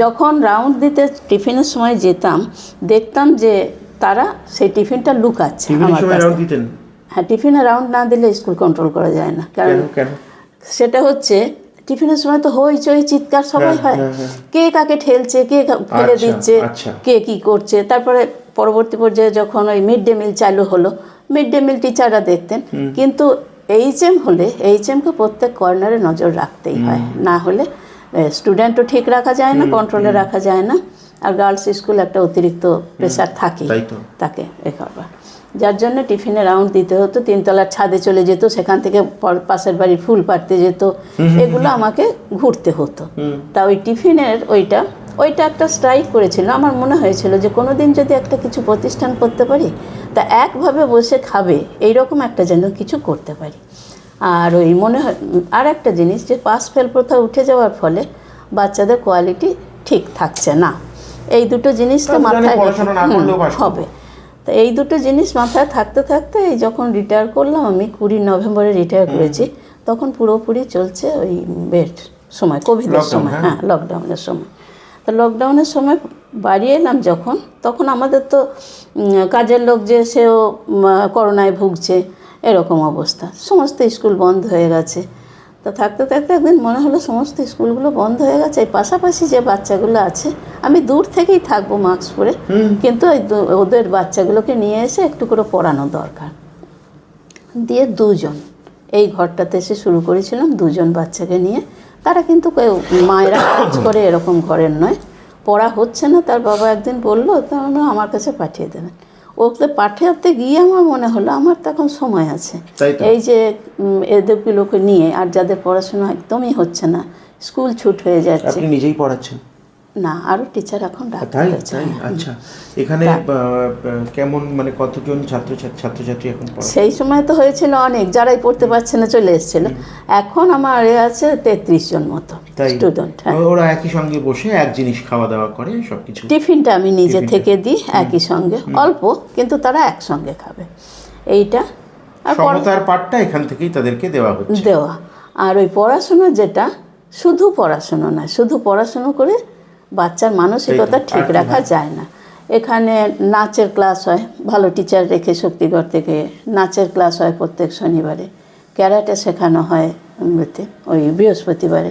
যখন রাউন্ড দিতে টিফিনের সময় যেতাম, দেখতাম যে তারা সেই টিফিনটা লুকাচ্ছে আমার কাছে। হ্যাঁ, টিফিনে রাউন্ড না দিলে স্কুল কন্ট্রোল করা যায় না। কারণ সেটা হচ্ছে, টিফিনের সময় তো হইচই, চিৎকার সবাই হয়, কে কাকে ঠেলছে, কে ফেলে দিচ্ছে, কে কি করছে। তারপরে পরবর্তী পর্যায়ে যখন ওই মিড ডে মিল চালু হলো, মিড ডে মিল টিচাররা দেখতেন, কিন্তু HM হলে HMকে প্রত্যেক কর্নারে নজর রাখতেই হয়, না হলে স্টুডেন্টও ঠিক রাখা যায় না, কন্ট্রোলে রাখা যায় না। আর গার্লস স্কুল একটা অতিরিক্ত প্রেশার থাকে তাকে এ করবার, যার জন্য টিফিনে রাউন্ড দিতে হতো। 3 তলার ছাদে চলে যেত, সেখান থেকে পাশের বাড়ির ফুল পাড়তে যেত, এগুলো আমাকে ঘুরতে হতো। তা ওই টিফিনের ওইটা একটা স্ট্রাইক করেছিল। আমার মনে হয়েছিল যে কোনো দিন যদি একটা কিছু প্রতিষ্ঠান করতে পারি, তা একভাবে বসে খাবে এইরকম একটা যেন কিছু করতে পারি। আর ওই মনে হয় আর একটা জিনিস, যে পাস ফেল প্রথা উঠে যাওয়ার ফলে বাচ্চাদের কোয়ালিটি ঠিক থাকছে না, এই দুটো জিনিসটা মাথায় হবে। তা এই দুটো জিনিস মাথায় থাকতে থাকতে, এই যখন রিটায়ার করলাম, আমি 20 নভেম্বরে রিটায়ার করেছি, তখন পুরোপুরি চলছে ওই বেড সময়, কোভিডের সময়, হ্যাঁ, লকডাউনের সময়। তো লকডাউনের সময় বাড়ি এলাম যখন, তখন আমাদের তো কাজের লোক যে সেও করোনায় ভুগছে, এরকম অবস্থা, সমস্ত স্কুল বন্ধ হয়ে গেছে। তো থাকতে থাকতে একদিন মনে হলো সমস্ত স্কুলগুলো বন্ধ হয়ে গেছে, এই পাশাপাশি যে বাচ্চাগুলো আছে, আমি দূর থেকেই থাকবো মাস্ক পরে, কিন্তু ওদের বাচ্চাগুলোকে নিয়ে এসে একটু করে পড়ানো দরকার। দিয়ে 2 জন এই ঘরটাতে এসে শুরু করেছিলাম, 2 জন বাচ্চাকে নিয়ে। তারা কিন্তু মায়েরা কাজ করে এরকম ঘরের নয়, পড়া হচ্ছে না, তার বাবা একদিন বললো, তা আমার কাছে পাঠিয়ে দেবেন। ওকে পাঠাতে গিয়ে আমার মনে হলো আমার তখন সময় আছে, এই যে এদেরগুলোকে নিয়ে, আর যাদের পড়াশোনা একদমই হচ্ছে না, স্কুল ছুট হয়ে যাচ্ছে। আপনি নিজেই পড়াচ্ছেন? না, আরও টিচার এখন তাই? আচ্ছা, এখানে কেমন, মানে কতজন ছাত্রছাত্রী এখন পড়ে? সেই সময় তো হয়েছিল অনেক, যারাই পড়তে পারছে না চলে এসেছিল। এখন আমার আছে 33 জন মতো স্টুডেন্ট। ওরা একই সঙ্গে বসে এক জিনিস খাওয়া দাওয়া করে, সবকিছু। টিফিনটা আমি নিজে থেকে দিই একই সঙ্গে, অল্প, কিন্তু তারা একসঙ্গে খাবে, এইটা। আর সমতার পাঠটা এখান থেকেই তাদেরকে দেওয়া। আর ওই পড়াশুনো, যেটা শুধু পড়াশুনো না, শুধু পড়াশুনো করে বাচ্চার মানসিকতা ঠিক রাখা যায় না। এখানে নাচের ক্লাস হয়, ভালো টিচার রেখে শক্তিগড় থেকে নাচের ক্লাস হয় প্রত্যেক শনিবারে, ক্যারাটে শেখানো হয় ওই বৃহস্পতিবারে,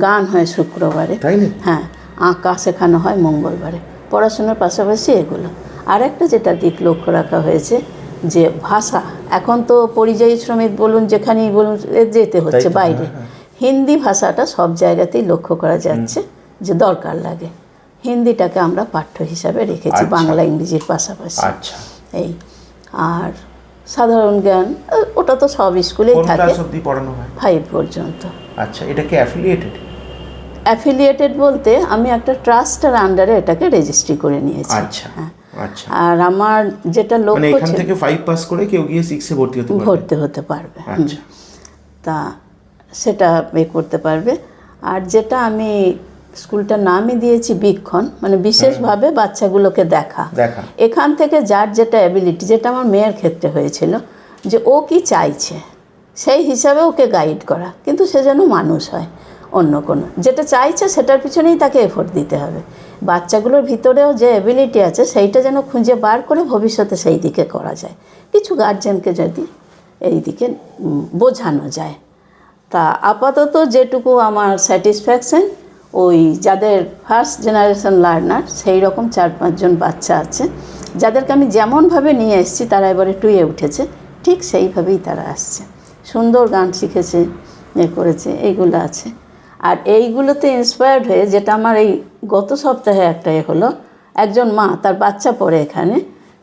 গান হয় শুক্রবারে, হ্যাঁ, আঁকা শেখানো হয় মঙ্গলবারে। পড়াশোনার পাশাপাশি এগুলো। আর একটা যেটা দিক লক্ষ্য রাখা হয়েছে, যে ভাষা, এখন তো পরিযায়ী শ্রমিক বলুন যেখানেই বলুন যেতে হচ্ছে তাই তো, বাইরে, হ্যাঁ। হিন্দি ভাষাটা সব জায়গাতেই লক্ষ্য করা যাচ্ছে যে দরকার লাগে। হিন্দিটাকে আমরা পাঠ্য হিসাবে রেখেছি, আচ্ছা। বাংলা ইংরেজির পাশাপাশি। আচ্ছা, এই আর সাধারণ জ্ঞান ওটা তো সব স্কুলেই কোন থাকে, ক্লাস অবধি পড়ানো হয়? 5 পর্যন্ত। আচ্ছা, এটা কি অ্যাফিলিয়েটেড? অ্যাফিলিয়েটেড বলতে আমি একটা ট্রাস্টের আন্ডারে এটাকে রেজিস্ট্রি করে নিয়েছি। আচ্ছা, হ্যাঁ। আচ্ছা, আর আমার যেটা মানে লক্ষ্য এখান ছিল, থেকে 5 পাস করে কেউ গিয়ে 6-এ ভর্তি হতে পারবে? ভর্তি হতে পারবে। আচ্ছা, তা সেটা করতে পারবে। আর যেটা আমি স্কুলটার নামই দিয়েছি বীক্ষণ, মানে বিশেষভাবে বাচ্চাগুলোকে দেখা। এখান থেকে যার যেটা অ্যাবিলিটি, যেটা আমার মেয়ের ক্ষেত্রে হয়েছিল, যে ও কি চাইছে সেই হিসাবে ওকে গাইড করা, কিন্তু সে যেন মানুষ হয়, অন্য কোনো যেটা চাইছে সেটার পিছনেই তাকে এফোর্ট দিতে হবে। বাচ্চাগুলোর ভিতরেও যে অ্যাবিলিটি আছে সেইটা যেন খুঁজে বার করে ভবিষ্যতে সেই দিকে করা যায়, কিছু গার্জেনকে যদি এই দিকে বোঝানো যায়। তা আপাতত যেটুকু আমার স্যাটিসফ্যাকশন, ওই যাদের ফার্স্ট জেনারেশন লার্নার সেই রকম 4-5 জন বাচ্চা আছে, যাদেরকে আমি যেমনভাবে নিয়ে এসেছি তারা এবারে 2-এ উঠেছে, ঠিক সেইভাবেই তারা আসছে, সুন্দর গান শিখেছে, করেছে, এইগুলো আছে। আর এইগুলোতে ইন্সপায়ার্ড হয়ে যেটা আমার এই গত সপ্তাহে একটা হলো, একজন মা, তার বাচ্চা পড়ে এখানে,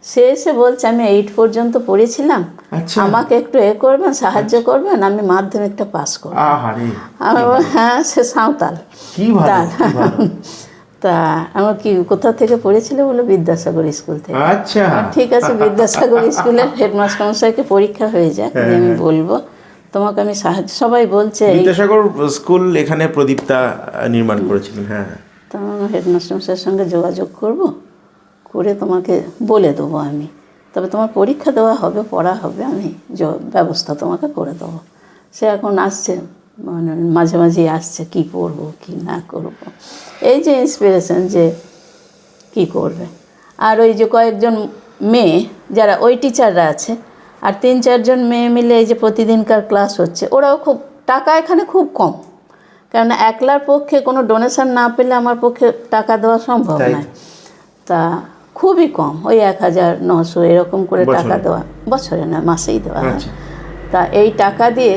সে এসে বলছে আমি 8 পর্যন্ত পড়েছিলাম, আমাকে একটু করবেন, সাহায্য করবেন, আমি মাধ্যমিকটা পাস করব। হ্যাঁ, সে সাঁওতাল। তা আমার কি কোথা থেকে পড়েছিল বলে, বিদ্যাসাগর স্কুল থেকে। আচ্ছা, ঠিক আছে, বিদ্যাসাগর স্কুলের হেডমাস্টার মশাইকে পরীক্ষা হয়ে যায়, আমি বলবো তোমাকে আমি সাহায্য, সবাই বলছে বিদ্যাসাগর স্কুল এখানে প্রদীপ্তা নির্মাণ করেছিলেন। হ্যাঁ, তো হেডমাস্টার মশাইয়ের সঙ্গে যোগাযোগ করব, করে তোমাকে বলে দেবো আমি, তবে তোমার পরীক্ষা দেওয়া হবে, পড়া হবে, আমি ব্যবস্থা তোমাকে করে দেবো। সে এখন আসছে, মানে মাঝে মাঝেই আসছে, কি পড়বো কি না করবো, এই যে ইন্সপিরেশন যে কি করবে। আর ওই যে কয়েকজন মেয়ে যারা ওই টিচাররা আছে, আর 3-4 জন মেয়ে মিলে এই যে প্রতিদিনকার ক্লাস হচ্ছে, ওরাও খুব টাকা এখানে খুব কম, কারণ একলার পক্ষে কোনো ডোনেশন না পেলে আমার পক্ষে টাকা দেওয়া সম্ভব নয়। তা খুবই কম, ওই 1900 এরকম করে টাকা দেওয়া, বছরে না মাসেই দেওয়া হয়। তা এই টাকা দিয়ে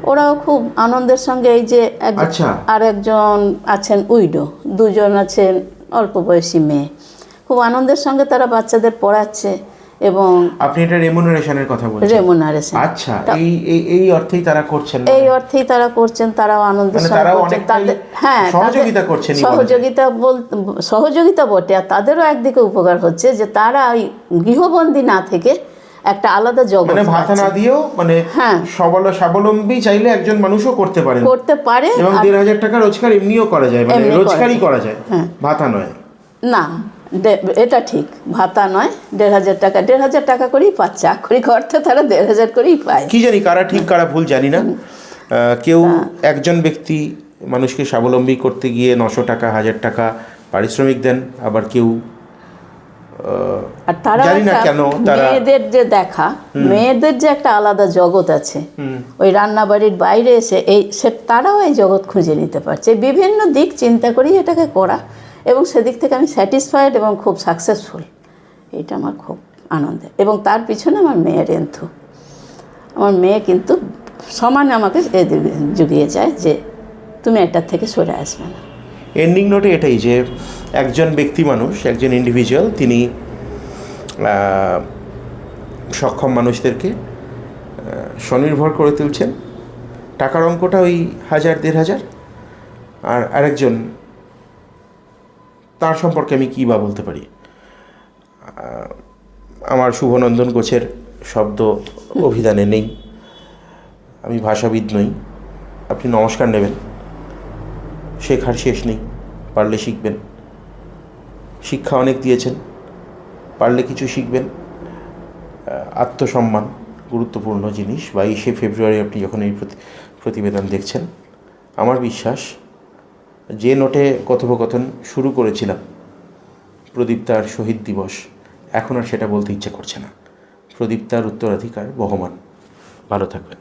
ওরাও খুব আনন্দের সঙ্গে, এই যে আর একজন আছেন উইডো, 2 জন আছেন অল্প বয়সী মেয়ে, খুব আনন্দের সঙ্গে তারা বাচ্চাদের পড়াচ্ছে। এবং আপনি এটা রেমুনারেশনের কথা বলছেন? রেমুনারেশন। আচ্ছা, এই অর্থেই তারা করছেন? এই অর্থেই তারা করছেন, তারাও আনন্দের সঙ্গে করছেন, তাদের সহযোগিতা করছেন। সহযোগিতা বটে, আর তাদেরও একদিকে উপকার হচ্ছে যে তারা ওই গৃহবন্দী না থেকে একটা আলাদা জগৎ, মানে ভাতা না দিয়েও, মানে স্বাবলম্বী চাইলে একজন মানুষও করতে পারে, এবং 1,500 টাকা রোজগার এমনিও করা যায়, মানে রোজগারই করা যায়, ভাতা নয়। না, এটা ঠিক, ভাতা নয়, 1,500 টাকা করেই পাচ্ছে, আক্ষরিক অর্থে তারা 1,500 করেই পায়। কি জানি কারা ঠিক কারা ভুল জানি না, কেউ একজন ব্যক্তি মানুষকে স্বাবলম্বী করতে গিয়ে 900 টাকা 1,000 টাকা পারিশ্রমিক দেন, আবার কেউ আর তারা মেয়েদের যে দেখা, মেয়েদের যে একটা আলাদা জগৎ আছে, ওই রান্নাবাড়ির বাইরে এসে তারাও এই জগৎ খুঁজে নিতে পারছে, বিভিন্ন দিক চিন্তা করেই এটাকে করা, এবং সেদিক থেকে আমি স্যাটিসফাইড এবং খুব সাকসেসফুল, এটা আমার খুব আনন্দের। এবং তার পিছনে আমার মেয়ের এন্থু, আমার মেয়ে কিন্তু সমানে আমাকে জুগিয়ে যায় যে তুমি এটার থেকে সরে আসবে না। এন্ডিং নোটে এটাই যে একজন ব্যক্তি মানুষ, একজন ইন্ডিভিজুয়াল, তিনি সক্ষম মানুষদেরকে স্বনির্ভর করে তুলছেন, টাকার অঙ্কটা ওই 1,000-1,500, আর আরেকজন, তার সম্পর্কে আমি কী বা বলতে পারি, আমার শুভনন্দন গোছের শব্দ অভিধানে নেই, আমি ভাষাবিদ নই, আপনি নমস্কার নেবেন, শেখার শেষ নেই, পারলে শিখবেন, শিক্ষা অনেক দিয়েছেন, পারলে কিছু শিখবেন। আত্মসম্মান গুরুত্বপূর্ণ জিনিস। 22শে ফেব্রুয়ারি আপনি যখন এই প্রতিবেদন দেখছেন, আমার বিশ্বাস যে নোটে কথোপকথন শুরু করেছিলাম, প্রদীপ্তার শহীদ দিবস, এখন আর সেটা বলতে ইচ্ছে করছে না। প্রদীপ্তার উত্তরাধিকার বহমান। ভালো থাকবেন।